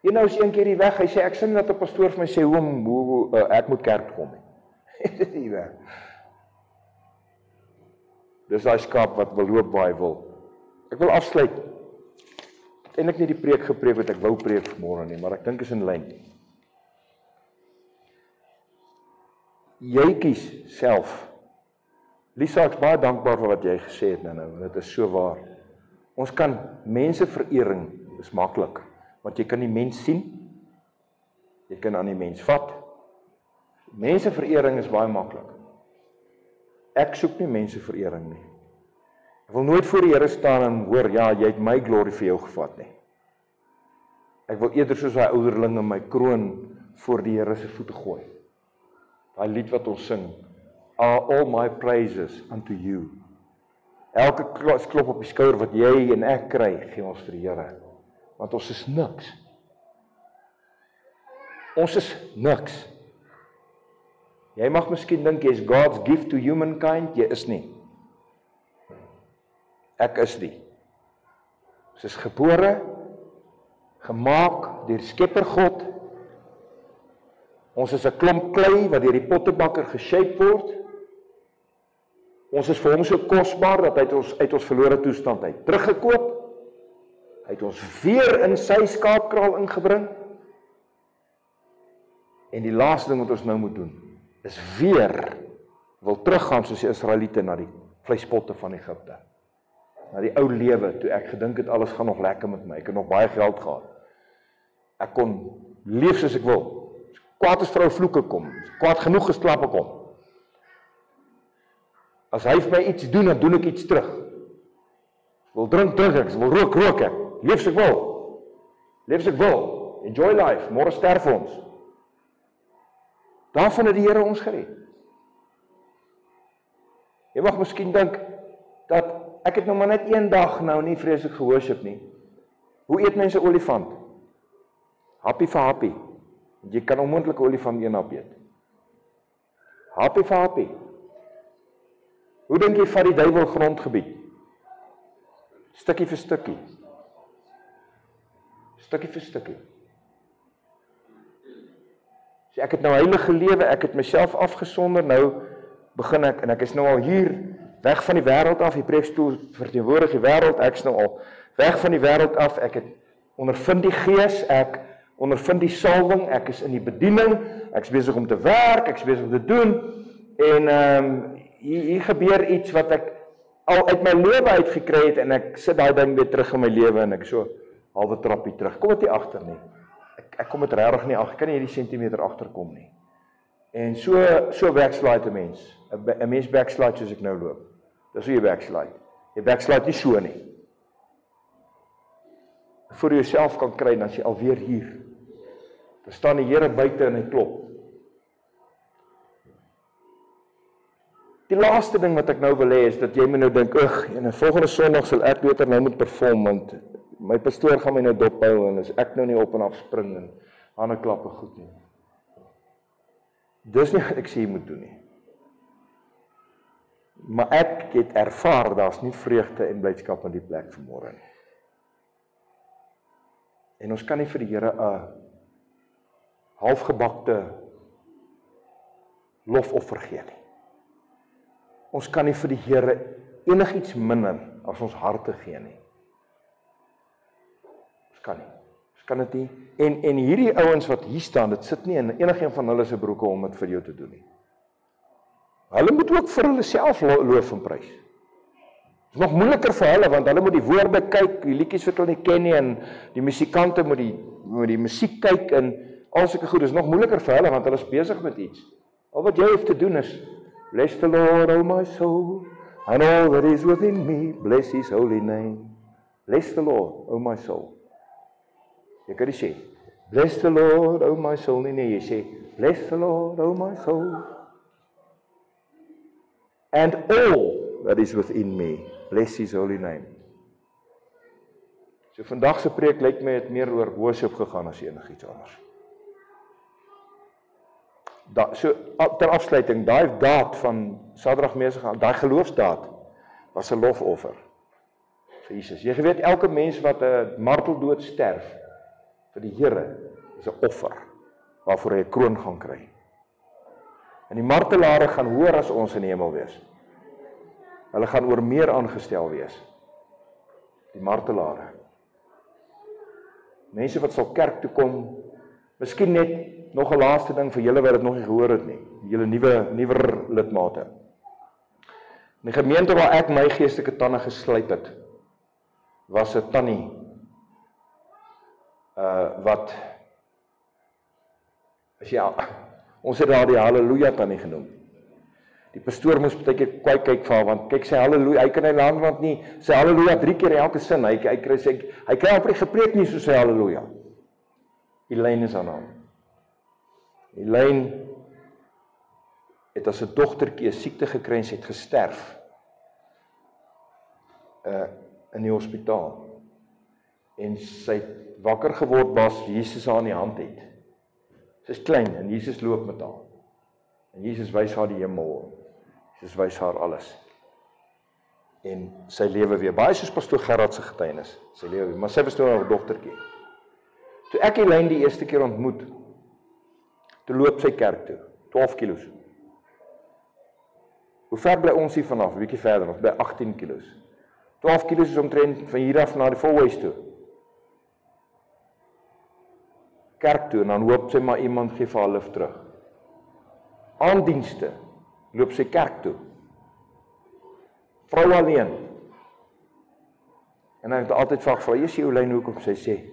Speaker 1: Jy nou is een keer die weg, hy sê ek sien dat 'n pastoor vir my sê hoe ek moet kerk kom nie. Dit is nie weg. Dis daai skaap wat wil loop waar hy wil. Ek wil afsluit. Eintlik nie die preek gepreek wat ek wou preek vanmôre nie, maar ek dink is in lyn. Jy kies self. Lisa, ek is baie dankbaar vir wat jy gesê het nou, dit is so waar. Ons kan mense verering, dis maklik. Want jy kan die mens sien, jy kan aan die mens vat. Menseverering is baie maklik. Ek soek nie menseverering nie. Ek wil nooit voor die Here staan en hoor, ja, jy het my glorie vir jou gevat nie. Ek wil eerder soos daai ouderlinge my kroon voor die Here se voete gooi. Daai lied wat ons sing, all my praises unto you. Elke klop op die skouer wat jy en ek kry, gee ons vir die Here. Want ons is niks. Ons is niks. Jy mag miskien dink jy is God's gift to humankind, jy is nie. Ek is nie. Ons is gebore, gemaak deur Skepper God. Ons is 'n klomp klei wat deur die pottebakker geshape word. Ons is vir hom so kosbaar dat hy ons uit ons verlore toestand uit teruggekoop. Hy het ons weer in sy skaapkraal ingebring. En die laaste ding wat ons nou moet doen, is weer wil teruggaan soos die Israeliete na die vleispotte van Egipte. Na die ou lewe, toe ek gedink het alles gaan nog lekker met my. Ek het nog baie geld gehad. Ek kon leef soos ek wil. As kwaad as vrou vloeke kom, as kwaad genoeg geslappe kom. As hy vir my iets doen, dan doen ek iets terug. Ek wil drink, drink ek. Ek wil rook, rook ek. Leef soos ek wil. Leef soos ek wil. Enjoy life. Môre sterf ons. Daarvan het die Here ons gered. Jy mag miskien dink dat ek het nou maar net een dag nou nie vreeslik gehoorship nie. Hoe eet mense olifant? Happie vir happie. Jy kan onmoontlik 'n olifant een hap eet. Happie vir happie. Hoe dink jy van die duiwel grondgebied? Stukkie vir stukkie. Stukkie vir stukkie. So ek het nou heilige lewe, ek het myself afgesonder, nou begin ek, en ek is nou al hier, weg van die wêreld af, die preekstoel verteenwoordig die wêreld, ek is nou al weg van die wêreld af, ek het ondervind die gees, ek ondervind die salwing, ek is in die bediening, ek is besig om te werk, ek is besig om te doen, en hier gebeur iets wat ek al uit my lewe uitgekry het, en ek sit daai ding weer terug in my lewe, en ek so halwe trappie terug, kom dit nie agter nie, ek kom dit regtig nie agter, ek kan nie hierdie sentimeter agterkom nie, en so backslide 'n mens, 'n mens backslide soos ek nou loop, dis hoe jy backslide, jy backslide nie so nie, voor jy jouself kan kry, dan is jy alweer hier, daar staan die Here buite en hy klop. Die laaste ding wat ek nou wil hê is dat jy my nou dink, en 'n volgende Sondag sal ek beter nou moet perform, want my pastoor gaan my nou dophou, en as ek nou nie op en af spring, en hande klappe goed nie. Dis nie wat ek sê jy moet doen nie. Maar ek het ervaar, daar's nie vreugde en blydskap in die plek vanmôre nie. En ons kan nie vir die Here 'n halfgebakte lofoffer gee nie. Ons kan nie vir die Here enigiets minder as ons harte gee nie. Ons kan nie. Ons kan dit nie. En hierdie ouens wat hier staan, dit sit nie in enigeen van hulle se broeke om dit vir jou te doen nie. Hulle moet ook vir hulle self loof en prys. Dit is nog moeiliker vir hulle, want hulle moet die woorde kyk, die liedjies wat hulle nie ken nie, en die musikante moet die musiek kyk, en al sulke goed, is nog moeiliker vir hulle, want hulle is besig met iets. Al wat jy hoef te doen is, bless the Lord, O my soul, and all that is within me, bless His holy name. Bless the Lord, O my soul. Jy kan nie sê, bless the Lord, O my soul, nee, jy sê, bless the Lord, O my soul, and all that is within me, bless His holy name. So vandag se preek lyk my het meer oor worship gegaan as enigiets anders. So ter afsluiting, daai daad van Sadrag, Mesach, daai geloofsdaad was 'n lofoffer vir Jesus. Jy weet, elke mens wat 'n marteldood sterf vir die Here is 'n offer waarvoor hy 'n kroon gaan kry. En die martelare gaan hoër as ons in die hemel wees. Hulle gaan oor meer aangestel wees. Die martelare. Mense wat sal kerk toe kom, miskien net nog 'n laaste ding vir julle wat dit nog nie gehoor het nie, julle nuwer lidmate. In die gemeente waar ek my geestelike tande geslyp het, was 'n tannie, wat as jy, ons het daar die Halleluja tannie genoem. Die pastoor moes baie keer kwaai kyk vir haar, want kyk sy Halleluja, hy kan hy land want nie, sy Halleluja 3 keer elke sin, hy kry amper gepreek nie soos sy Halleluja. Elaine is haar naam. Elaine het as 'n dogtertjie 'n siekte gekry en sy het gesterf in die hospitaal. En sy het wakker geword was Jesus haar in die hand het. Sy is klein en Jesus loop met haar. En Jesus wys haar die hemel. Jesus wys haar alles. En sy lewe weer. Baie soos pastoor Gerard se getuienis. Sy lewe weer, maar sy was nou 'n dogtertjie. Toe ek Elaine die eerste keer ontmoet, toe loop sy kerk toe, 12 kilos. Hoe ver bly ons hier vanaf? 'n Bietjie verder, ons bly 18 kilos. 12 kilos is omtrent van hier af na die Volhuis toe. Kerk toe, en dan hoop sy maar iemand gee vir haar lift terug. Aanddienste, loop sy kerk toe. Vrou alleen. En ek het altyd vraag vir haar, jy sê Elaine hoekom? Sy sê,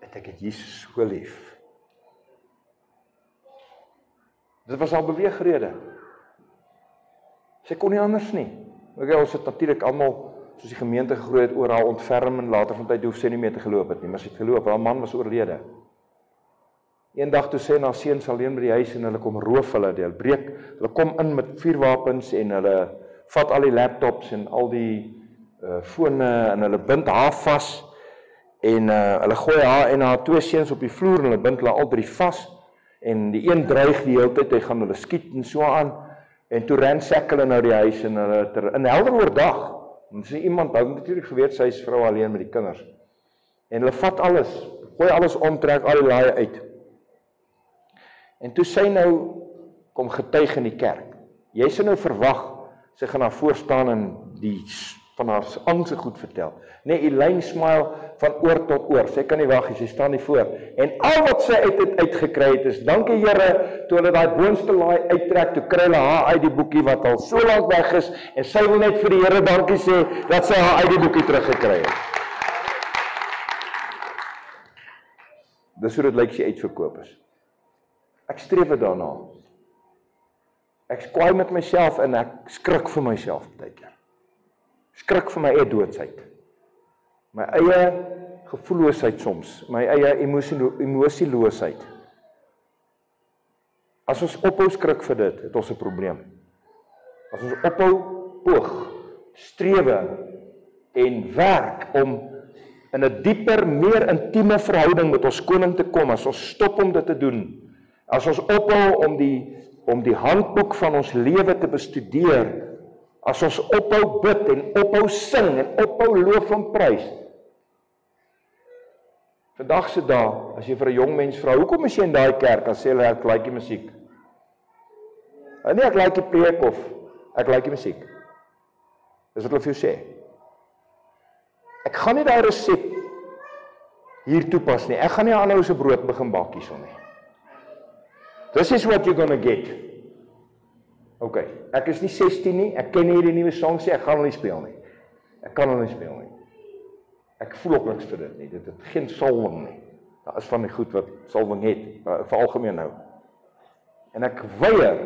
Speaker 1: ek het Jesus so lief. Dit was haar beweegrede. Sy kon nie anders nie. Okay, ons het natuurlik almal, soos die gemeente gegroei het, oor haar ontferm en later van tyd hoef sy nie meer te geloop het nie, maar sy het geloop, haar man was oorlede. Eendag toe sy na seuns alleen by die huis en hulle kom roof hulle kom in met vuurwapens en hulle vat al die laptops en al die fone en hulle bind haar vas en hulle gooi haar en haar 2 seuns op die vloer en hulle bind hulle al 3 vas en die een dreig die hele tyd, hy gaan hulle skiet en so aan en toe ransack hulle nou die huis en hulle in helder oordag en sy iemand hou natuurlik geweet sy is vrou alleen met die kinders en hulle vat alles, gooi alles om, trek al die laaie uit. En toe sy nou kom getuig in die kerk. Jy sou nou verwag, sy gaan daar voor staan en die van haar angse goed vertel. Nee, Elaine smile van oor tot oor. Sy kan nie wag nie, sy staan nie voor. En al wat sy uitgekry het is, dankie Here, toe hulle daai boonste laai uittrek, toe kry hulle haar uit die boekie wat al so lank weg is en sy wil net vir die Here dankie sê dat sy haar uit die boekie teruggekry het. Dis hoe dit lyk as jy uitverkoop is. Ek streef daarna. Ek kwaai met myself en ek skrik vir myself baie keer. Skrik vir my eie doodsheid. My eie gevoelloosheid soms, my eie emosieloosheid. As ons ophou skrik vir dit, het ons 'n probleem. As ons ophou poog, strewe en werk om in 'n dieper, meer intieme verhouding met ons koning te kom, as ons stop om dit te doen, as ons ophou om die handboek van ons lewe te bestudeer, as ons ophou bid en ophou sing en ophou loof en prys. Vandag se dag, as jy vir 'n jong mens vra, hoekom is jy in daai kerk? Dan sê hulle ek like die musiek. Nee, ek like die preek of ek like die musiek. Dis wat hulle vir jou sê. Ek gaan nie daai resep hier toepas nie. Ek gaan nie aanhou se brood begin bak hierson nie. This is what you're gonna get. Okay, ek is nie 16 nie, ek ken nie hierdie nuwe song sê, ek gaan hom nie speel nie. Ek kan hom nie speel nie. Ek voel ook niks vir dit nie, dit het geen salwing nie. Daar is van die goed wat salwing het, vir algemeen nou. En ek weier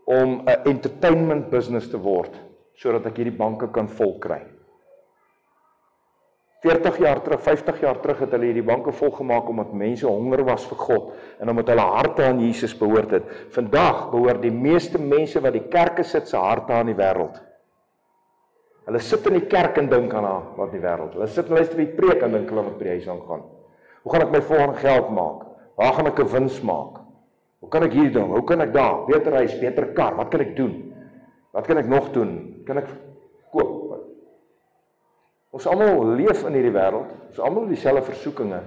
Speaker 1: om 'n entertainment business te word, sodat ek hierdie banke kan vol kry. 40 jaar terug, 50 jaar terug het hulle hierdie banke volgemaak omdat mense honger was vir God en omdat hulle harte aan Jesus behoort het. Vandag behoort die meeste mense wat die kerke sit se harte aan die wêreld. Hulle sit in die kerk en dink aan wat die wêreld. Hulle sit en luister die preek en dink hulle wat by die huis aangaan. Hoe gaan ek my volgende geld maak? Waar gaan ek 'n wins maak? Hoe kan ek hier doen? Hoe kan ek daar? Beter huis, beter kar. Wat kan ek doen? Wat kan ek nog doen? Kan ek koop? Ons almal leef in hierdie wêreld. Ons almal het dieselfde versoekinge.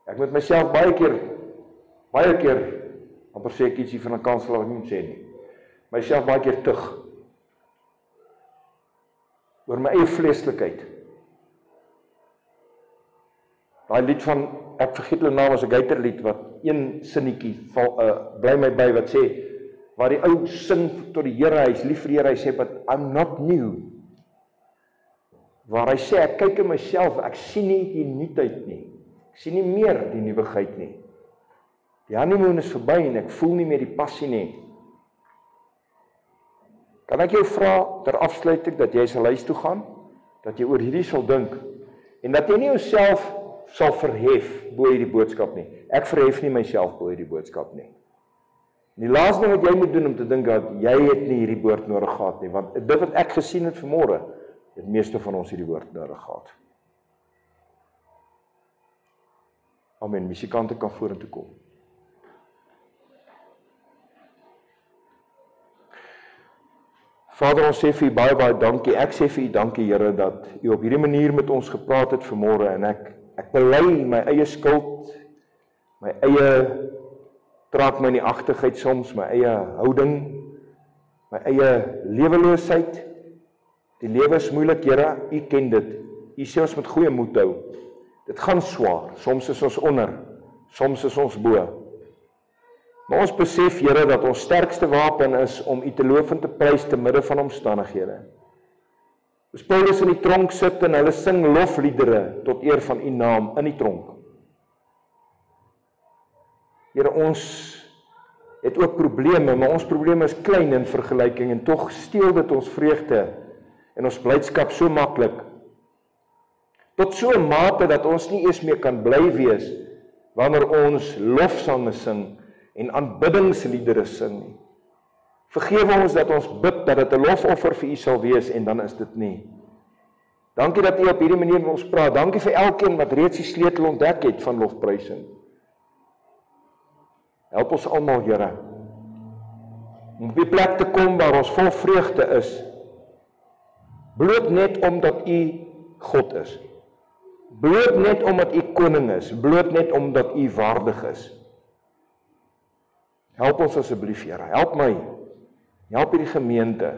Speaker 1: Ek moet myself baie keer, amper sê ek ietsie van 'n kans wat ek nie moet sê nie. Myself baie keer tug oor my eie vleeslikheid. Daai lied van, ek vergeet hulle naam, as 'n Gaiter-lied wat een sinnetjie bly my by wat sê, waar die ou sing tot die Here, hy is lief vir die Here, hy sê, but I'm not new. waar hy sê, ek kyk in myself, ek sien nie die nuutheid nie. Ek sien nie meer die nuwigheid nie. Die honeymoon is verby en ek voel nie meer die passie nie. Kan ek jou vra ter afsluiting dat jy sal huis toe gaan, dat jy oor hierdie sal dink en dat jy nie jouself sal verhef bo hierdie boodskap nie. Ek verhef nie myself bo hierdie boodskap nie. En die laaste ding wat jy moet doen om te dink dat jy het nie hierdie woord nodig gehad nie, want dit wat ek gesien het vanmôre, het meeste van ons hierdie woord nodig gehad. Amen. Musikante kan vorentoe kom. Vader, ons sê vir U baie dankie. Ek sê vir U dankie, Here, dat U op hierdie manier met ons gepraat het vanmôre en ek bely my eie skuld, my eie trek my in die agterheid soms, my eie houding, my eie leweloosheid. Die lewe is moeilik, Here, U ken dit. U sê ons met goeie moed hou. Dit gaan swaar. Soms is ons onder, soms is ons bo. Maar ons besef, Here, dat ons sterkste wapen is om U te loof en te prys te midde van omstandighede. As Paulus in die tronk sit en hulle sing lofliedere tot eer van U naam in die tronk. Here, ons het ook probleme, maar ons probleme is klein in vergelyking en tog steel dit ons vreugde en ons blydskap so maklik. Tot so 'n mate dat ons nie eens meer kan bly wees wanneer ons lofsange sing en aanbiddingsliedere sing nie. Vergewe ons dat ons bid dat dit 'n lofoffer vir U sal wees en dan is dit nie. Dankie dat U op hierdie manier met ons praat. Dankie vir elkeen wat reeds die sleutel ontdek het van lofprysing. Help ons almal, Here, om op die plek te kom waar ons vol vreugde is. Bloot net omdat U God is. Bloot net omdat U koning is. Bloot net omdat U waardig is. Help ons asseblief, Here. Help my. Help hierdie gemeente.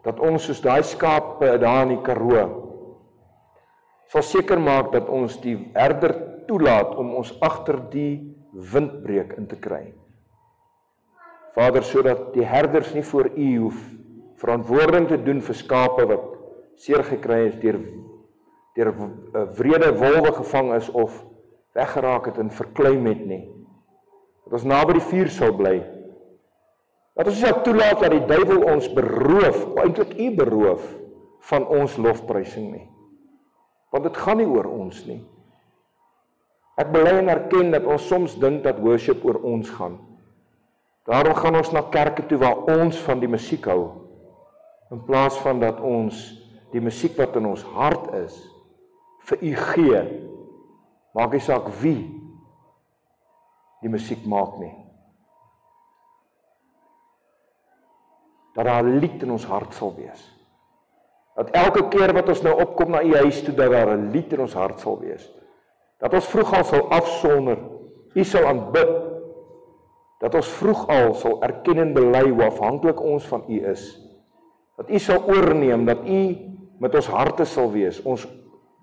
Speaker 1: Dat ons soos daai skape daar in die Karoo sal seker maak dat ons die herder toelaat om ons agter die windbreek in te kry. Vader, sodat die herders nie voor U hoef verantwoording te doen vir skape wat seer gekry is deur wrede wolwe gevang is of weggeraak het en verkleim het nie. Dat ons naby die vuur sal bly. Dat ons sal toelaat dat die duiwel ons beroof, eintlik U beroof van ons lofprysing nie. Want dit gaan nie oor ons nie. Ek bely en erken dat ons soms dink dat worship oor ons gaan. Daarom gaan ons na kerke toe waar ons van die musiek hou, in plaas van dat ons die musiek wat in ons hart is, vir U gee. Maak nie saak wie die musiek maak nie. Dat daar 'n lied in ons hart sal wees. Dat elke keer wat ons nou opkom na U huis toe, dat daar 'n lied in ons hart sal wees. Dat ons vroeg al sal afsonder, U sal aanbid. Dat ons vroeg al sal erken en bely hoe afhanklik ons van U is. Dat U sal oorneem, dat U met ons harte sal wees. Ons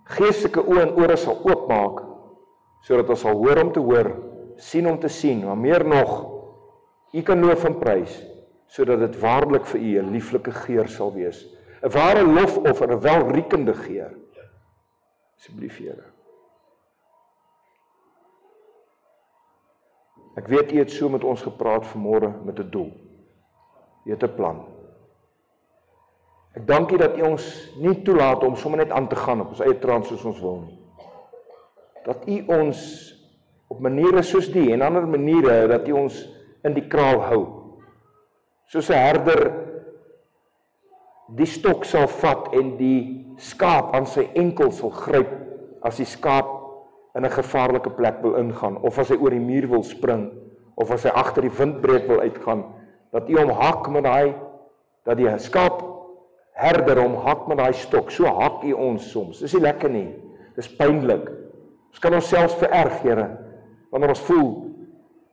Speaker 1: geestelike oë en ore sal oopmaak, sodat ons sal hoor om te hoor, sien om te sien, maar meer nog, U kan loof en prys, sodat dit waarlik vir U 'n lieflike geur sal wees. 'n Ware lofoffer, 'n welriekende geur. Asseblief, Here. Ek weet U het so met ons gepraat vanmôre met 'n doel. U het 'n plan. Ek dank U dat U ons nie toelaat om sommer net aan te gaan op ons eie trant soos ons wil nie. Dat U ons op maniere soos die en ander maniere dat U ons in die kraal hou. Soos 'n herder die stok sal vat en die skaap aan sy enkel sal gryp as die skaap in 'n gevaarlike plek wil ingaan, of as hy oor die muur wil spring, of as hy agter die windbreek wil uitgaan, dat U hom hak met daai, dat die skaapherder hom hak met daai stok. So hak U ons soms. Dis nie lekker nie. Dis pynlik. Ons kan onsself vererg, Here, wanneer ons voel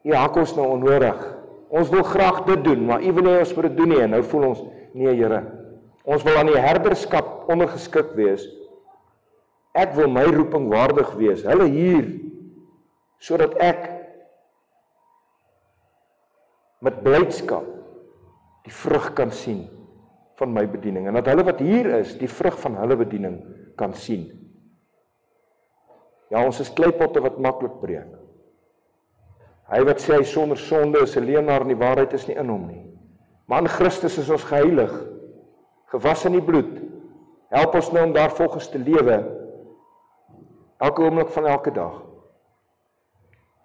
Speaker 1: U hak ons nou onnodig. Ons wil graag dit doen, maar U wil nie ons moet dit doen nie. En nou voel ons, nee, Here, ons wil aan die herderskap ondergeskik wees. Ek wil my roeping waardig wees. Hulle hier, sodat ek met blydskap die vrug kan sien van my bediening, en dat hulle wat hier is, die vrug van hulle bediening kan sien. Ja, ons is kleipotte wat maklik breek. Hy wat sê hy sonder sonde is 'n leienaar en die waarheid is nie in hom nie. Maar in Christus is ons geheilig, gewas in die bloed. Help ons nou om daarvolgens te lewe, elke oomblik van elke dag.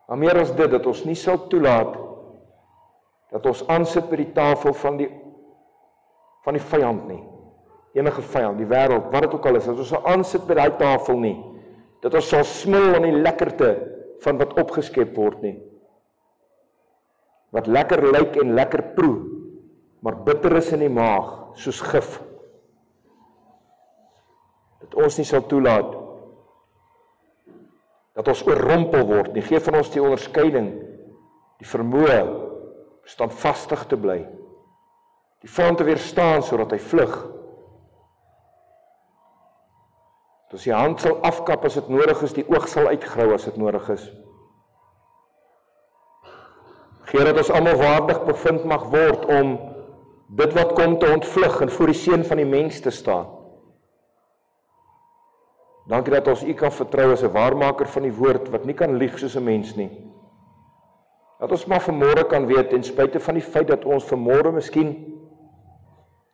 Speaker 1: Maar meer as dit, dat ons nie sal toelaat dat ons aansit by die tafel van die vyand nie. Enige vyand, die wêreld, wat dit ook al is, dat ons sal aansit by daai tafel nie. Dat ons sal smil aan die lekkerte van wat opgeskep word nie. Wat lekker lyk en lekker proe, maar bitter is in die maag, soos gif. Dat ons nie sal toelaat dat ons oorrompel word nie. Geef van ons die onderskeiding, die vermoë, standvastig te bly, die vyand te weerstaan sodat hy vlug. Dat ons die hand sal afkap as dit nodig is, die oog sal uitgrou as dit nodig is. Here, dat ons almal waardig bevind mag word om dit wat kom te ontvlug en voor die seun van die mens te staan. Dankie dat ons U kan vertrou as 'n waarmaker van die woord wat nie kan lieg soos 'n mens nie. Dat ons maar vanmôre kan weet, ten spyte van die feit dat ons vanmôre miskien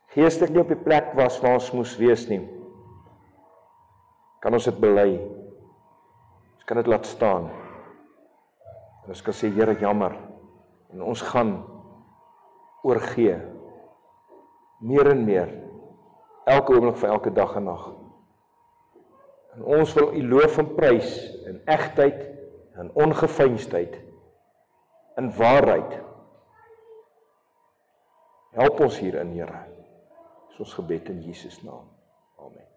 Speaker 1: geestelik nie op die plek was waar ons moes wees nie, kan ons dit bely. Ons kan dit laat staan. En ons kan sê, Here, jammer. En ons gaan oorgee. Meer en meer. Elke oomblik van elke dag en nag. En ons wil U loof en prys in egtheid en ongeveinsdheid, in waarheid. Help ons hierin, Here. Dis ons gebed in Jesus naam. Amen.